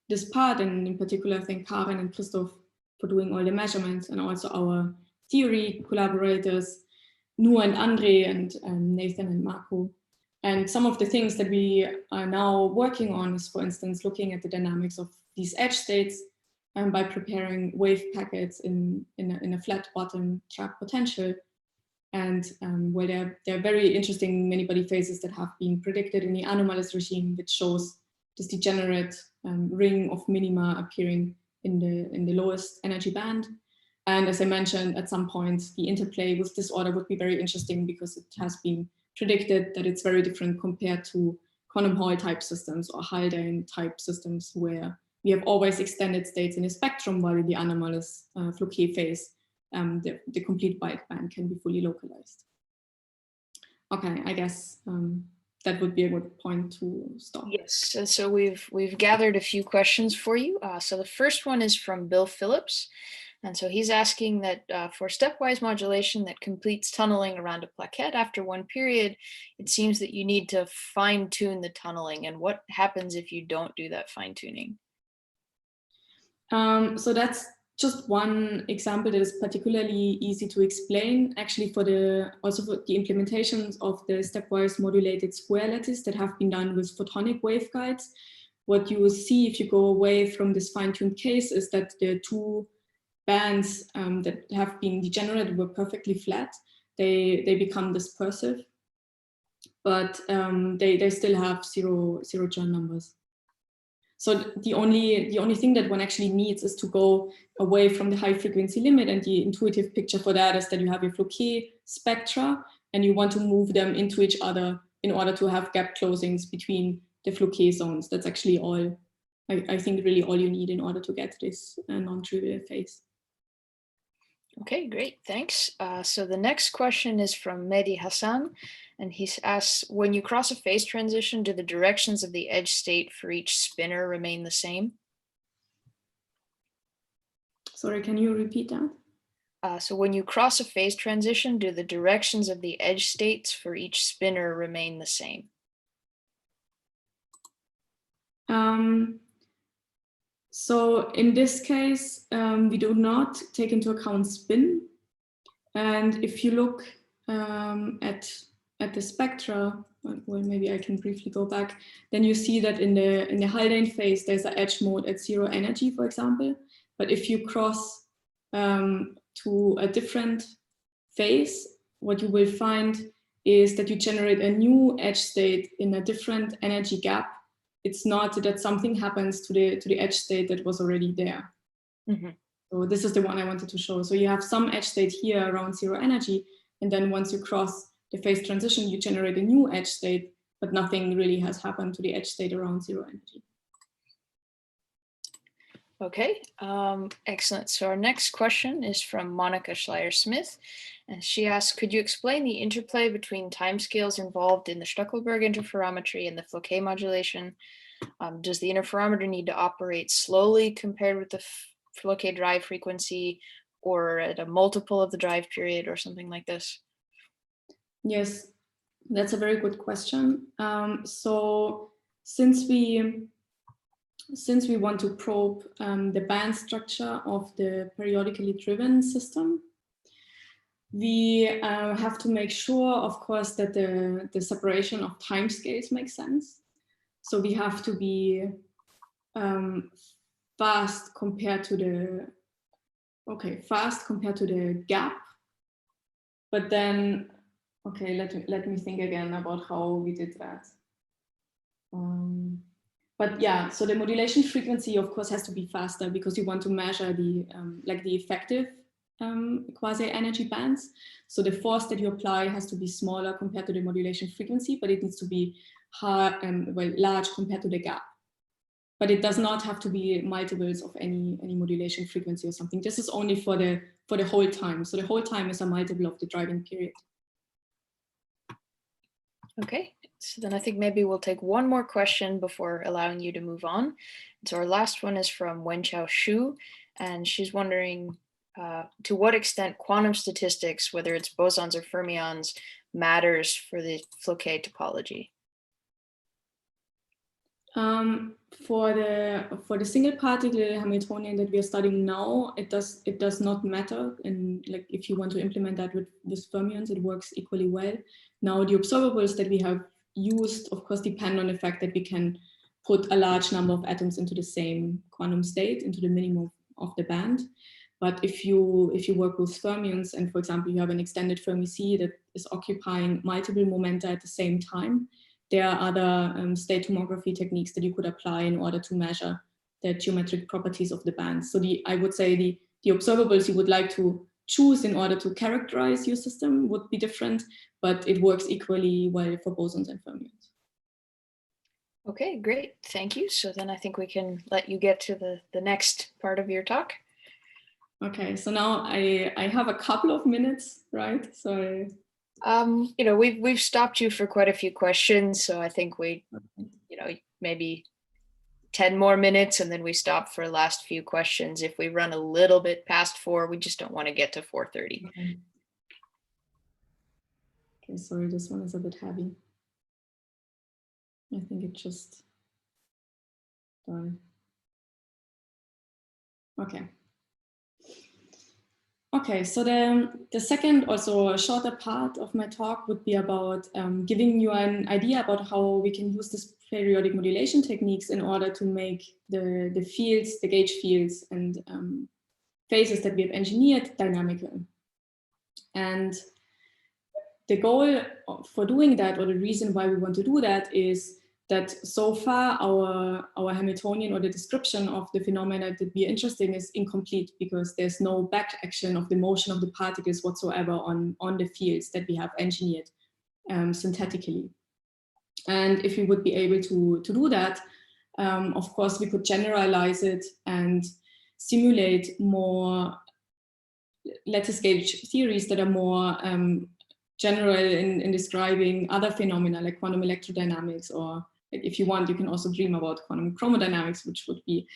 this part, and in particular, thank Karen and Christoph for doing all the measurements, and also our theory collaborators, Nu and Andre, and Nathan and Marco. And some of the things that we are now working on is, for instance, looking at the dynamics of these edge states by preparing wave packets in a flat bottom track potential. And where there are very interesting many-body phases that have been predicted in the anomalous regime, which shows this degenerate ring of minima appearing in the lowest energy band. And as I mentioned, at some point, the interplay with this order would be very interesting because it has been predicted that it's very different compared to quantum Hall type systems or Haldane type systems, where we have always extended states in a spectrum, while in the anomalous Floquet phase, the complete bulk band can be fully localized. Okay, I guess that would be a good point to stop. Yes, and so we've gathered a few questions for you. So the first one is from Bill Phillips. And so he's asking that for stepwise modulation that completes tunneling around a plaquette after one period, it seems that you need to fine tune the tunneling. And what happens if you don't do that fine tuning? So that's just one example that is particularly easy to explain, actually, also for the implementations of the stepwise modulated square lattice that have been done with photonic waveguides. What you will see if you go away from this fine-tuned case is that the two bands that have been degenerated were perfectly flat. They become dispersive. but they still have zero Chern numbers. So the only thing that one actually needs is to go away from the high frequency limit, and the intuitive picture for that is that you have your Floquet spectra and you want to move them into each other in order to have gap closings between the Floquet zones. That's actually all, I think really all you need in order to get this non-trivial phase. Okay, great, thanks. So the next question is from Mehdi Hassan, and he asks, when you cross a phase transition, do the directions of the edge state for each spinner remain the same? Sorry, can you repeat that? So when you cross a phase transition, do the directions of the edge states for each spinner remain the same? So in this case, we do not take into account spin. And if you look at the spectra, well, maybe I can briefly go back, then you see that in the Haldane phase, there's an edge mode at 0 energy, for example. But if you cross to a different phase, what you will find is that you generate a new edge state in a different energy gap. It's not that something happens to the edge state that was already there. Mm-hmm. So this is the one I wanted to show. So you have some edge state here around 0 energy, and then once you cross the phase transition, you generate a new edge state, but nothing really has happened to the edge state around 0 energy. Okay, excellent. So our next question is from Monika Schleier-Smith, and she asks, could you explain the interplay between timescales involved in the Stückelberg interferometry and the Floquet modulation? Does the interferometer need to operate slowly compared with the Floquet drive frequency, or at a multiple of the drive period, or something like this? Yes, that's a very good question. So since we want to probe the band structure of the periodically driven system, we have to make sure, of course, that the separation of timescales makes sense. So we have to be fast compared to the gap. But then, okay, let me think again about how we did that. But yeah, so the modulation frequency, of course, has to be faster because you want to measure the the effective quasi-energy bands. So the force that you apply has to be smaller compared to the modulation frequency, but it needs to be large compared to the gap. But it does not have to be multiples of any modulation frequency or something. This is only for the whole time. So the whole time is a multiple of the driving period. Okay, so then I think maybe we'll take one more question before allowing you to move on. So our last one is from Wenchao Xu, and she's wondering to what extent quantum statistics, whether it's bosons or fermions, matters for the Floquet topology. For the single particle Hamiltonian that we are studying now, it does not matter. And like if you want to implement that with fermions, it works equally well. Now the observables that we have used, of course, depend on the fact that we can put a large number of atoms into the same quantum state, into the minimum of the band. But if you work with fermions, and for example, you have an extended Fermi sea that is occupying multiple momenta at the same time, there are other state tomography techniques that you could apply in order to measure the geometric properties of the bands. So I would say the observables you would like to choose in order to characterize your system would be different, but it works equally well for bosons and fermions. Okay, great, thank you. So then I think we can let you get to the next part of your talk. Okay, so now I have a couple of minutes, right? So we've stopped you for quite a few questions, so I think we, maybe 10 more minutes, and then we stop for last few questions. If we run a little bit past 4, we just don't want to get to 4:30. Okay, sorry, this one is a bit heavy. I think it just done. Okay. Okay, so the second, also a shorter part of my talk would be about giving you an idea about how we can use this periodic modulation techniques in order to make the fields, the gauge fields and phases that we have engineered dynamical. And the goal for doing that, or the reason why we want to do that, is that so far our Hamiltonian, or the description of the phenomena that we are interested in, is incomplete, because there's no back action of the motion of the particles whatsoever on the fields that we have engineered synthetically. And if we would be able to do that, of course, we could generalize it and simulate more lattice gauge theories that are more general in describing other phenomena like quantum electrodynamics, or if you want, you can also dream about quantum chromodynamics, which would be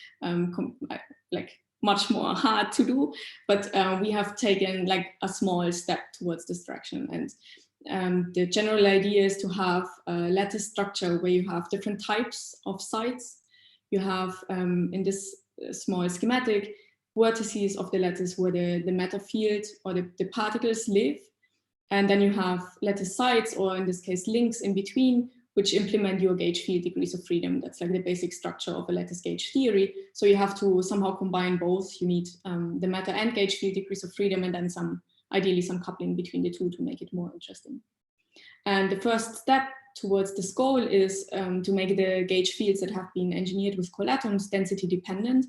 like much more hard to do. But we have taken like a small step towards this direction. And the general idea is to have a lattice structure where you have different types of sites. You have in this small schematic vertices of the lattice where the matter field or the particles live. And then you have lattice sites, or in this case, links in between, which implement your gauge field degrees of freedom. That's like the basic structure of a lattice gauge theory. So you have to somehow combine both. You need the matter and gauge field degrees of freedom, and then ideally some coupling between the two to make it more interesting. And the first step towards this goal is to make the gauge fields that have been engineered with cold atoms density dependent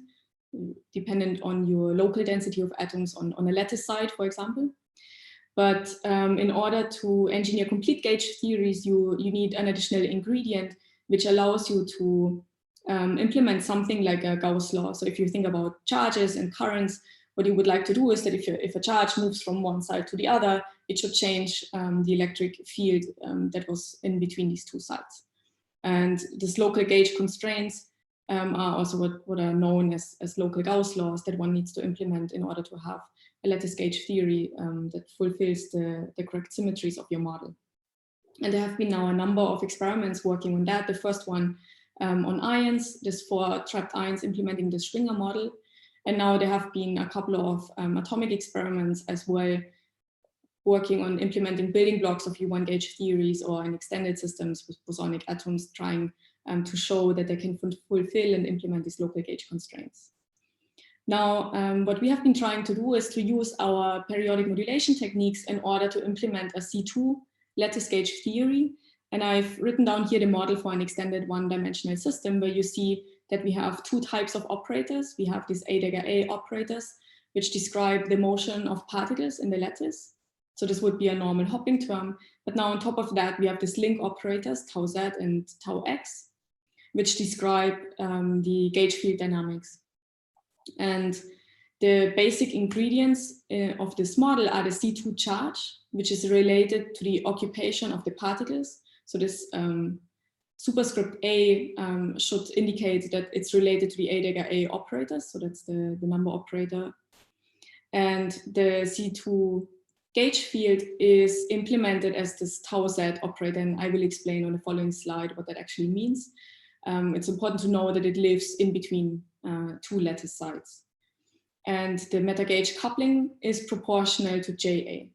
on your local density of atoms on a lattice site, for example. But in order to engineer complete gauge theories, you need an additional ingredient which allows you to implement something like a Gauss law. So if you think about charges and currents, what you would like to do is that if a charge moves from one side to the other, it should change the electric field that was in between these two sides. And these local gauge constraints are also what are known as local Gauss laws that one needs to implement in order to have a lattice gauge theory that fulfills the correct symmetries of your model. And there have been now a number of experiments working on that. The first one on ions, there's 4 trapped ions implementing the Schwinger model. And now there have been a couple of atomic experiments as well, working on implementing building blocks of U1 gauge theories, or in extended systems with bosonic atoms, trying to show that they can fulfill and implement these local gauge constraints. Now, what we have been trying to do is to use our periodic modulation techniques in order to implement a C2 lattice gauge theory. And I've written down here the model for an extended one-dimensional system, where you see that we have 2 types of operators. We have these A-dagger-A operators, which describe the motion of particles in the lattice. So this would be a normal hopping term. But now on top of that, we have these link operators, tau z and tau x, which describe the gauge field dynamics. And the basic ingredients of this model are the C2 charge, which is related to the occupation of the particles. So this superscript A should indicate that it's related to the A-dagger-A operators. So that's the number operator. And the C2 gauge field is implemented as this tau z operator. And I will explain on the following slide what that actually means. It's important to know that it lives in between 2 lattice sites. And the meta gauge coupling is proportional to JA.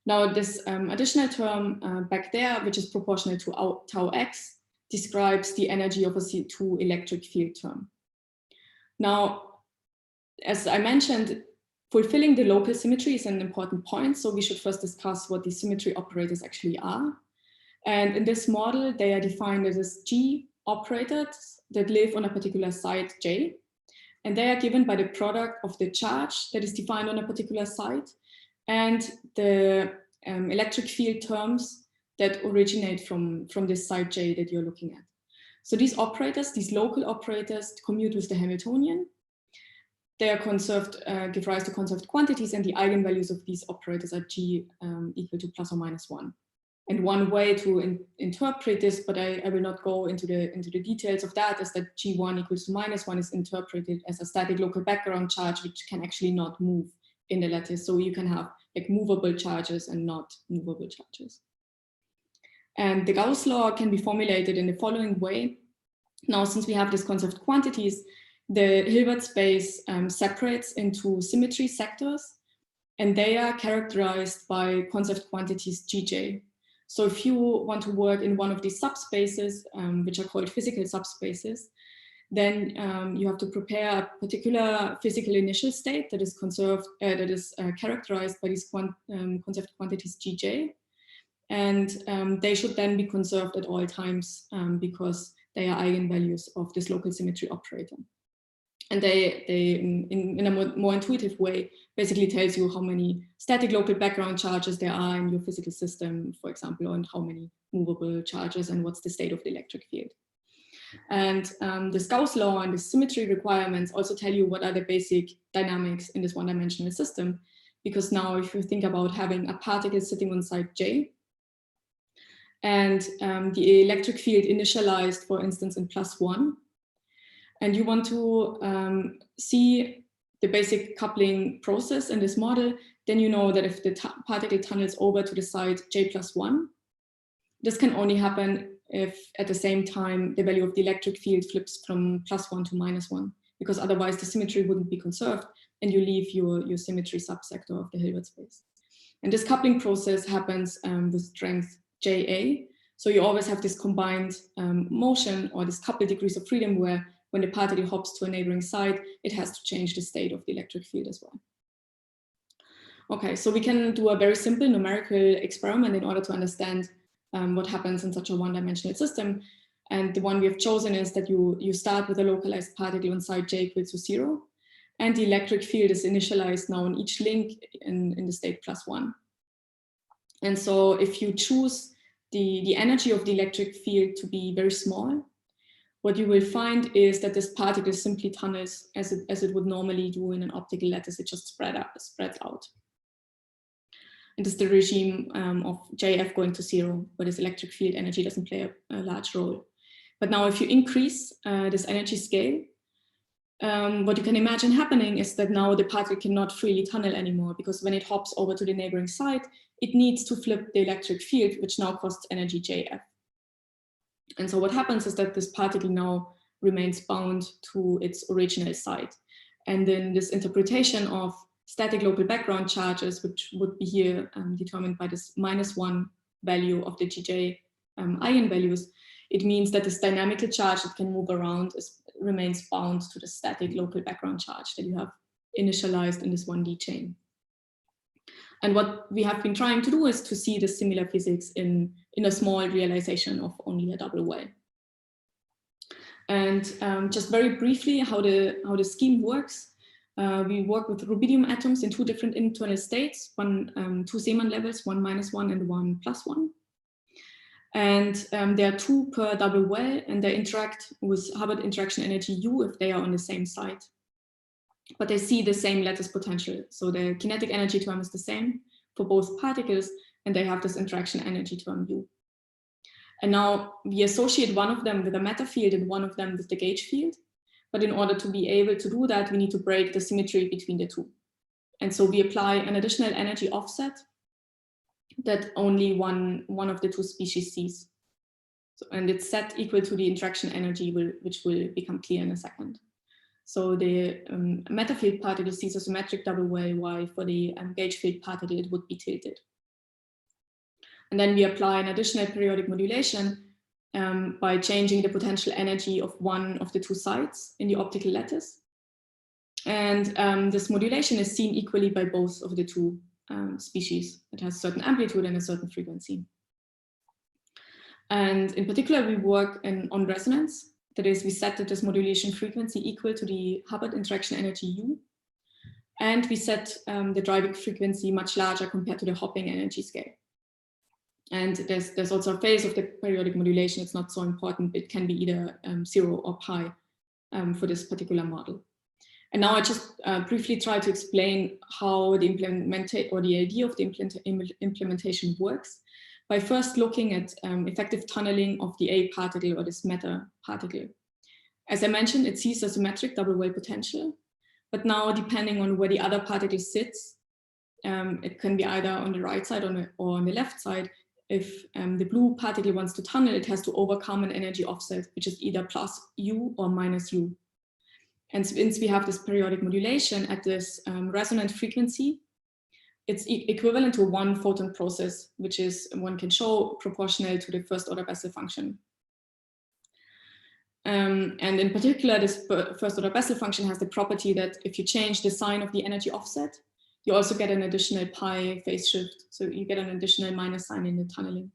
Now this additional term back there, which is proportional to tau x, describes the energy of a C2 electric field term. Now, as I mentioned, fulfilling the local symmetry is an important point. So we should first discuss what the symmetry operators actually are. And in this model, they are defined as G operators that live on a particular site J. And they are given by the product of the charge that is defined on a particular site and the electric field terms that originate from this site J that you're looking at. So these operators, these local operators, commute with the Hamiltonian. They are conserved, give rise to conserved quantities, and the eigenvalues of these operators are G equal to plus or minus 1. And one way to interpret this, but I will not go into the details of that, is that G1 equals to minus 1 is interpreted as a static local background charge, which can actually not move in the lattice. So you can have like movable charges and not movable charges. And the Gauss law can be formulated in the following way. Now, since we have these conserved quantities, the Hilbert space separates into symmetry sectors, and they are characterized by conserved quantities Gj. So if you want to work in one of these subspaces, which are called physical subspaces, then you have to prepare a particular physical initial state that is conserved, characterized by these conserved quantities Gj, and they should then be conserved at all times because they are eigenvalues of this local symmetry operator. And they in a more intuitive way, basically tells you how many static local background charges there are in your physical system, for example, and how many movable charges and what's the state of the electric field. And this Gauss law and the symmetry requirements also tell you what are the basic dynamics in this one-dimensional system. Because now if you think about having a particle sitting on site J, and the electric field initialized, for instance, in +1, and you want to see the basic coupling process in this model, then you know that if the particle tunnels over to the side J+1, this can only happen if at the same time the value of the electric field flips from +1 to -1, because otherwise the symmetry wouldn't be conserved and you leave your symmetry subsector of the Hilbert space. And this coupling process happens with strength JA. So you always have this combined motion or this coupled degrees of freedom where when the particle hops to a neighboring side, it has to change the state of the electric field as well. Okay, so we can do a very simple numerical experiment in order to understand what happens in such a one-dimensional system. And the one we have chosen is that you start with a localized particle on side j equals to 0, and the electric field is initialized now in each link in the state +1. And so if you choose the energy of the electric field to be very small, what you will find is that this particle simply tunnels as it would normally do in an optical lattice. It just spreads out. And this is the regime of JF going to 0, where this electric field energy doesn't play a large role. But now if you increase this energy scale, what you can imagine happening is that now the particle cannot freely tunnel anymore, because when it hops over to the neighboring side, it needs to flip the electric field, which now costs energy JF. And so what happens is that this particle now remains bound to its original site. And then this interpretation of static local background charges, which would be here determined by this -1 value of the Gj eigenvalues, it means that this dynamical charge that can move around remains bound to the static local background charge that you have initialized in this 1D chain. And what we have been trying to do is to see the similar physics in a small realization of only a double well. And just very briefly, how the scheme works. We work with rubidium atoms in 2 different internal states, 2 Zeeman levels, 1 -1 and 1 +1. And there are 2 per double well, and they interact with Hubbard interaction energy U if they are on the same site. But they see the same lattice potential. So the kinetic energy term is the same for both particles, and they have this interaction energy term U. And now we associate one of them with a matter field and one of them with the gauge field. But in order to be able to do that, we need to break the symmetry between the 2. And so we apply an additional energy offset that only one of the 2 species sees. So, and it's set equal to the interaction energy, which will become clear in a second. So the matter field particle sees a symmetric double well, while for the gauge field particle, it would be tilted. And then we apply an additional periodic modulation by changing the potential energy of one of the 2 sides in the optical lattice. And this modulation is seen equally by both of the 2 species. It has a certain amplitude and a certain frequency. And in particular, we work on resonance. That is, we set this modulation frequency equal to the Hubbard interaction energy U. And we set the driving frequency much larger compared to the hopping energy scale. And there's also a phase of the periodic modulation. It's not so important. It can be either 0 or pi for this particular model. And now I just briefly try to explain how the idea of the implementation works by first looking at effective tunneling of the A particle or this matter particle. As I mentioned, it sees a symmetric double well potential, but now depending on where the other particle sits, it can be either on the right side or on the left side. If the blue particle wants to tunnel, it has to overcome an energy offset, which is either plus U or minus U. And since we have this periodic modulation at this resonant frequency, it's equivalent to 1 photon process, which is, one can show, proportional to the first order Bessel function. And in particular, this first order Bessel function has the property that if you change the sign of the energy offset, you also get an additional pi phase shift. So you get an additional minus sign in the tunneling.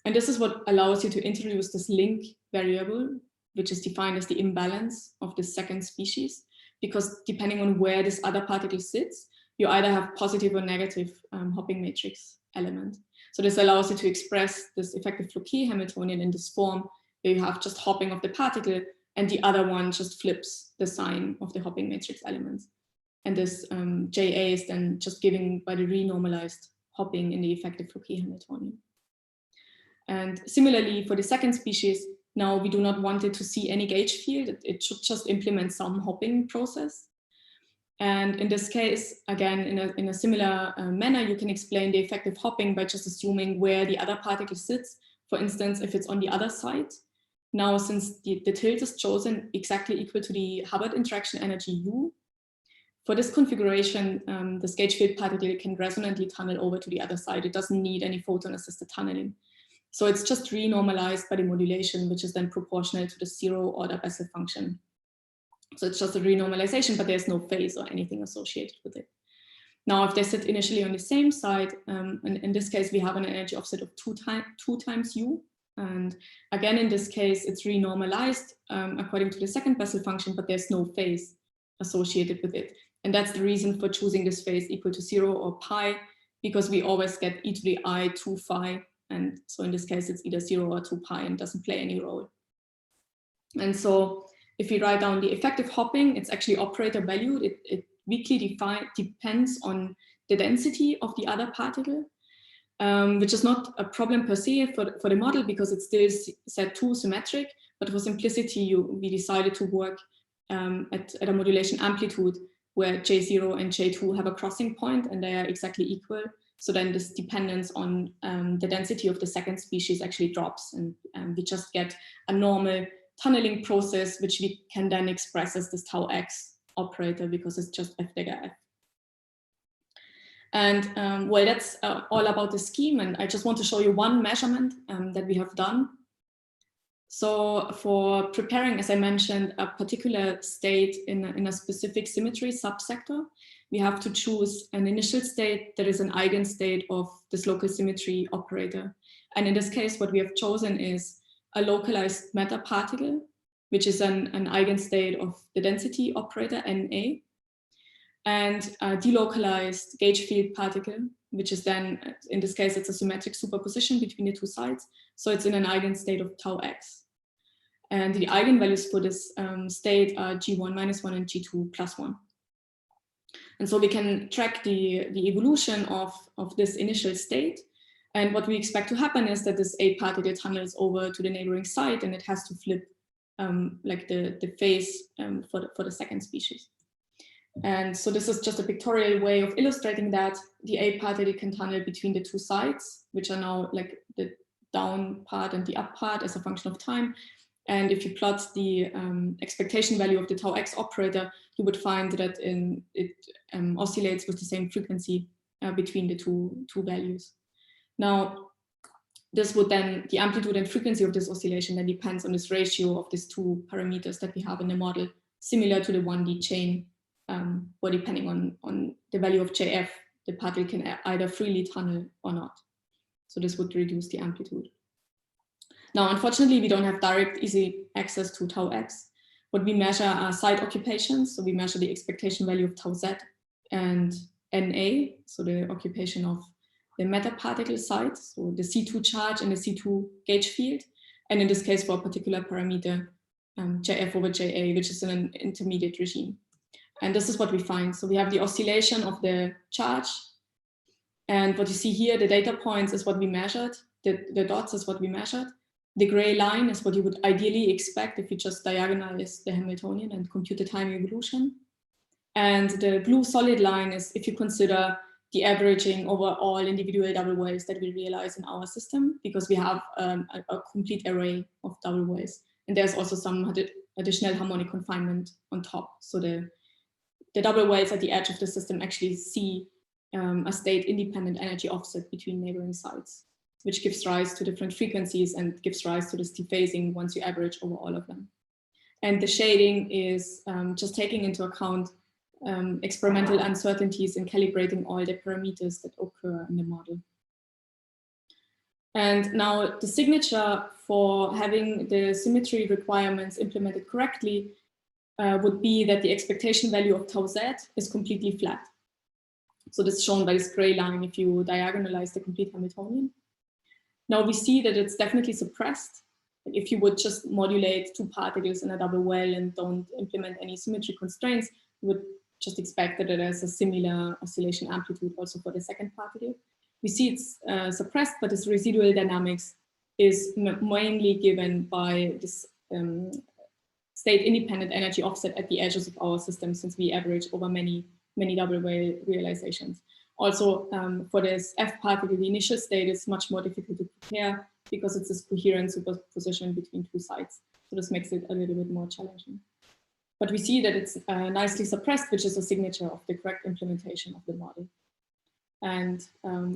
And this is what allows you to introduce this link variable, which is defined as the imbalance of the second species, because depending on where this other particle sits, you either have positive or negative hopping matrix element. So this allows you to express this effective Floquet Hamiltonian in this form, where you have just hopping of the particle and the other one just flips the sign of the hopping matrix elements. And this JA is then just given by the renormalized hopping in the effective Floquet Hamiltonian. And similarly, for the second species, now we do not want it to see any gauge field. It should just implement some hopping process. And in this case, again, in a similar manner, you can explain the effective hopping by just assuming where the other particle sits. For instance, if it's on the other side. Now, since the tilt is chosen exactly equal to the Hubbard interaction energy U, for this configuration, this gauge field particle can resonantly tunnel over to the other side. It doesn't need any photon-assisted tunneling. So it's just renormalized by the modulation, which is then proportional to the zero order Bessel function. So it's just a renormalization, but there's no phase or anything associated with it. Now, if they sit initially on the same side, in this case, we have an energy offset of two times U. And again, in this case, it's renormalized according to the second Bessel function, but there's no phase associated with it. And that's the reason for choosing this phase equal to 0 or pi, because we always get e to the I 2 phi. And so in this case, it's either 0 or 2 pi and doesn't play any role. And so if we write down the effective hopping, it's actually operator valued. It weakly depends on the density of the other particle, which is not a problem per se for the model because it's still Z2 symmetric, but for simplicity, we decided to work at a modulation amplitude where J0 and J2 have a crossing point and they are exactly equal. So then this dependence on the density of the second species actually drops, and we just get a normal tunneling process, which we can then express as this tau x operator because it's just F dagger F. And well, that's all about the scheme. And I just want to show you one measurement that we have done. So for preparing, as I mentioned, a particular state in a specific symmetry subsector, we have to choose an initial state that is an eigenstate of this local symmetry operator. And in this case, what we have chosen is a localized matter particle, which is an eigenstate of the density operator, Na, and a delocalized gauge field particle, which is then, in this case, it's a symmetric superposition between the two sides. So it's in an eigenstate of tau x. And the eigenvalues for this state are G1 minus 1 and G2 plus 1. And so we can track the evolution of this initial state. And what we expect to happen is that this A particle tunnels over to the neighboring site and it has to flip like the phase for the second species. And so this is just a pictorial way of illustrating that the A particle can tunnel between the two sides, which are now like the down part and the up part as a function of time. And if you plot the expectation value of the tau x operator, you would find that it oscillates with the same frequency between the two values. Now, this would then, the amplitude and frequency of this oscillation then depends on this ratio of these two parameters that we have in the model, similar to the 1D chain, where depending on the value of JF, the particle can either freely tunnel or not. So this would reduce the amplitude. Now, unfortunately, we don't have direct, easy access to tau x. What we measure are site occupations. So we measure the expectation value of tau z and Na, so the occupation of the matter particle site, so the C2 charge and the C2 gauge field. And in this case, for a particular parameter, JF over JA, which is in an intermediate regime. And this is what we find. So we have the oscillation of the charge. And what you see here, the data points is what we measured. The dots is what we measured. The gray line is what you would ideally expect if you just diagonalize the Hamiltonian and compute the time evolution. And the blue solid line is if you consider the averaging over all individual double whales that we realize in our system, because we have a complete array of double whales. And there's also some additional harmonic confinement on top. So the double whales at the edge of the system actually see a state-independent energy offset between neighboring sites, which gives rise to different frequencies and gives rise to this dephasing once you average over all of them. And the shading is just taking into account experimental uncertainties in calibrating all the parameters that occur in the model. And now the signature for having the symmetry requirements implemented correctly would be that the expectation value of tau z is completely flat. So this is shown by this gray line if you diagonalize the complete Hamiltonian. Now we see that it's definitely suppressed. If you would just modulate two particles in a double well and don't implement any symmetry constraints, you would just expect that there's a similar oscillation amplitude also for the second particle. We see it's suppressed, but its residual dynamics is mainly given by this state-independent energy offset at the edges of our system, since we average over many double well realizations. Also, for this F particle, the initial state is much more difficult to prepare because it's this coherent superposition between two sites. So this makes it a little bit more challenging. But we see that it's nicely suppressed, which is a signature of the correct implementation of the model. And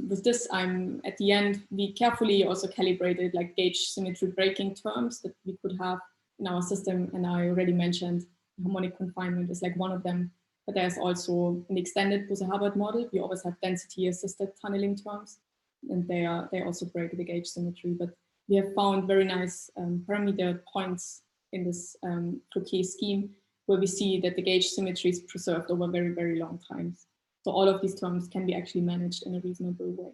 with this, at the end, we carefully also calibrated like gauge symmetry breaking terms that we could have in our system. And I already mentioned harmonic confinement is like one of them. But there's also an extended Bose-Hubbard model. We always have density-assisted tunneling terms, and they also break the gauge symmetry. But we have found very nice parameter points in this Floquet scheme, where we see that the gauge symmetry is preserved over very, very long times. So all of these terms can be actually managed in a reasonable way.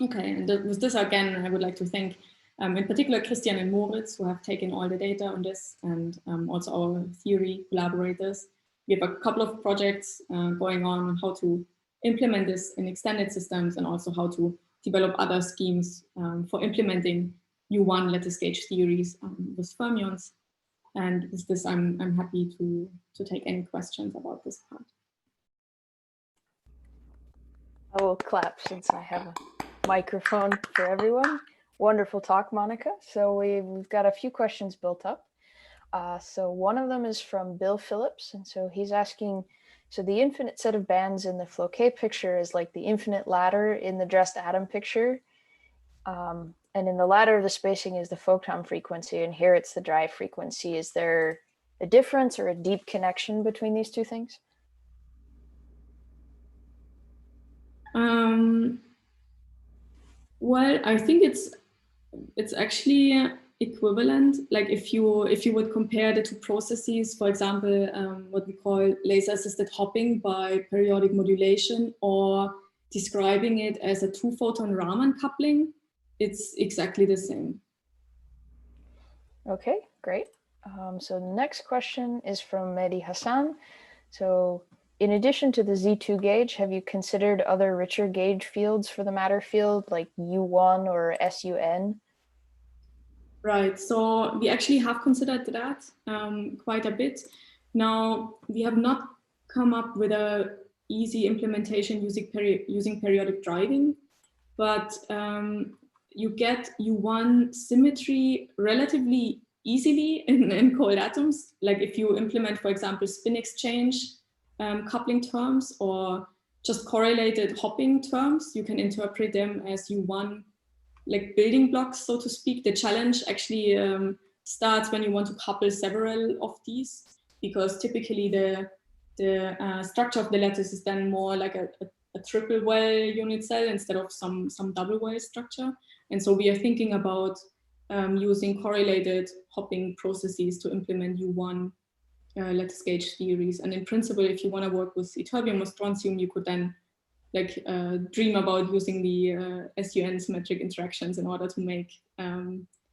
Okay, and with this again, I would like to thank in particular Christian and Moritz, who have taken all the data on this, and also our theory collaborators. We have a couple of projects going on how to implement this in extended systems, and also how to develop other schemes for implementing U1 lattice gauge theories with fermions. And with this, I'm happy to take any questions about this part. I will clap since I have a microphone for everyone. Wonderful talk, Monika. So we've got a few questions built up. So one of them is from Bill Phillips. And so he's asking, so the infinite set of bands in the Floquet picture is like the infinite ladder in the dressed atom picture. And in the ladder, the spacing is the photon frequency, and here it's the drive frequency. Is there a difference or a deep connection between these two things? Well, I think it's actually equivalent. Like if you would compare the two processes, for example, what we call laser-assisted hopping by periodic modulation, or describing it as a two-photon Raman coupling, it's exactly the same. Okay, great. So the next question is from Mehdi Hassan. So in addition to the Z2 gauge, have you considered other richer gauge fields for the matter field, like U1 or SUN? Right, so we actually have considered that quite a bit. Now, we have not come up with an easy implementation using periodic driving, but you get U1 symmetry relatively easily in cold atoms. Like if you implement, for example, spin exchange coupling terms, or just correlated hopping terms, you can interpret them as U1 like building blocks, so to speak. The challenge actually starts when you want to couple several of these, because typically the structure of the lattice is then more like a triple well unit cell instead of some double well structure. And so we are thinking about using correlated hopping processes to implement U1 lattice gauge theories. And in principle, if you want to work with ytterbium or strontium, you could then like dream about using the SUN symmetric interactions in order to make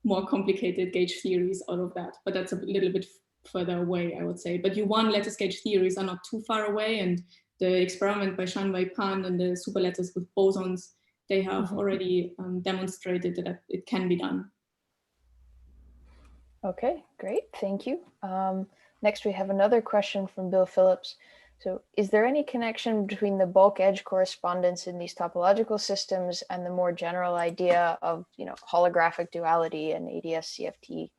more complicated gauge theories out of that. But that's a little bit further away, I would say. But U1 lattice gauge theories are not too far away, and the experiment by Shanwei Pan and the superlattice with bosons, they have already demonstrated that it can be done. Okay, great, thank you. Next, we have another question from Bill Phillips. So is there any connection between the bulk edge correspondence in these topological systems and the more general idea of, holographic duality and ADS-CFT?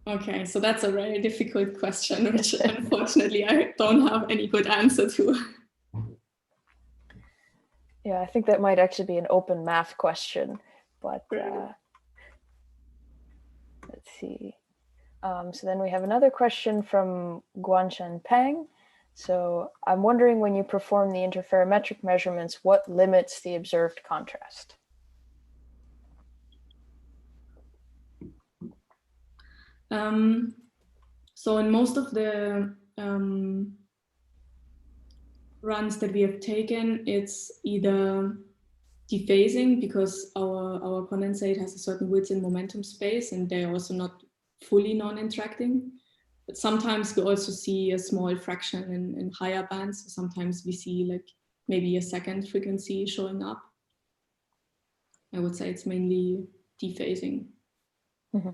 Okay, so that's a very difficult question, which unfortunately I don't have any good answer to. Yeah, I think that might actually be an open math question, but let's see. So then we have another question from Guanshan Pang. So I'm wondering, when you perform the interferometric measurements, what limits the observed contrast? So in most of the runs that we have taken, it's either dephasing, because our condensate has a certain width in momentum space and they're also not fully non-interacting. But sometimes we also see a small fraction in higher bands. So sometimes we see like maybe a second frequency showing up. I would say it's mainly dephasing. Mm-hmm.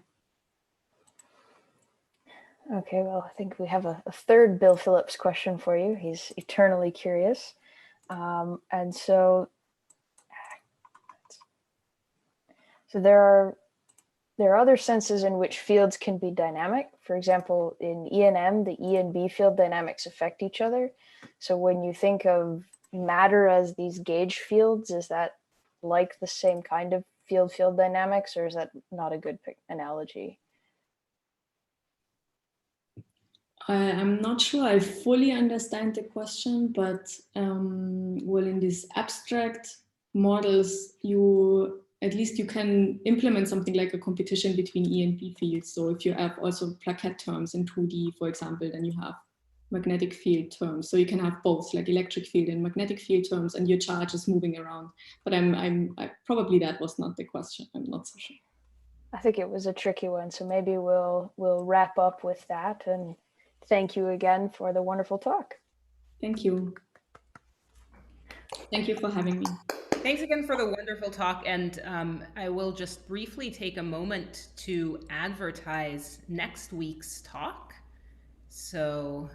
Okay, well, I think we have a third Bill Phillips question for you. He's eternally curious. And so there are other senses in which fields can be dynamic. For example, in E&M, the E and B field dynamics affect each other. So when you think of matter as these gauge fields, is that like the same kind of field dynamics, or is that not a good analogy? I'm not sure I fully understand the question, but well, in these abstract models, at least you can implement something like a competition between E and B fields. So if you have also Floquet terms in 2D, for example, then you have magnetic field terms. So you can have both, like electric field and magnetic field terms, and your charge is moving around. But I probably that was not the question. I'm not so sure. I think it was a tricky one, so maybe we'll wrap up with that. And thank you again for the wonderful talk. Thank you. Thank you for having me. Thanks again for the wonderful talk. And I will just briefly take a moment to advertise next week's talk. So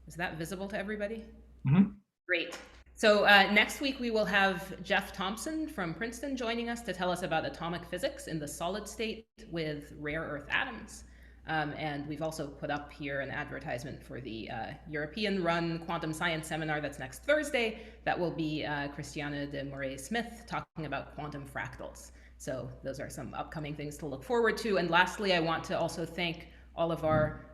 is that visible to everybody? Mm-hmm. Great. So next week we will have Jeff Thompson from Princeton joining us to tell us about atomic physics in the solid state with rare earth atoms. And we've also put up here an advertisement for the European-run quantum science seminar that's next Thursday. That will be Christiane de Moray-Smith talking about quantum fractals. So those are some upcoming things to look forward to. And lastly, I want to also thank all of our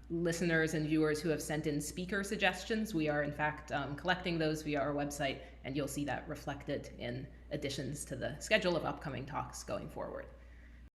listeners and viewers who have sent in speaker suggestions. We are in fact collecting those via our website, and you'll see that reflected in additions to the schedule of upcoming talks going forward.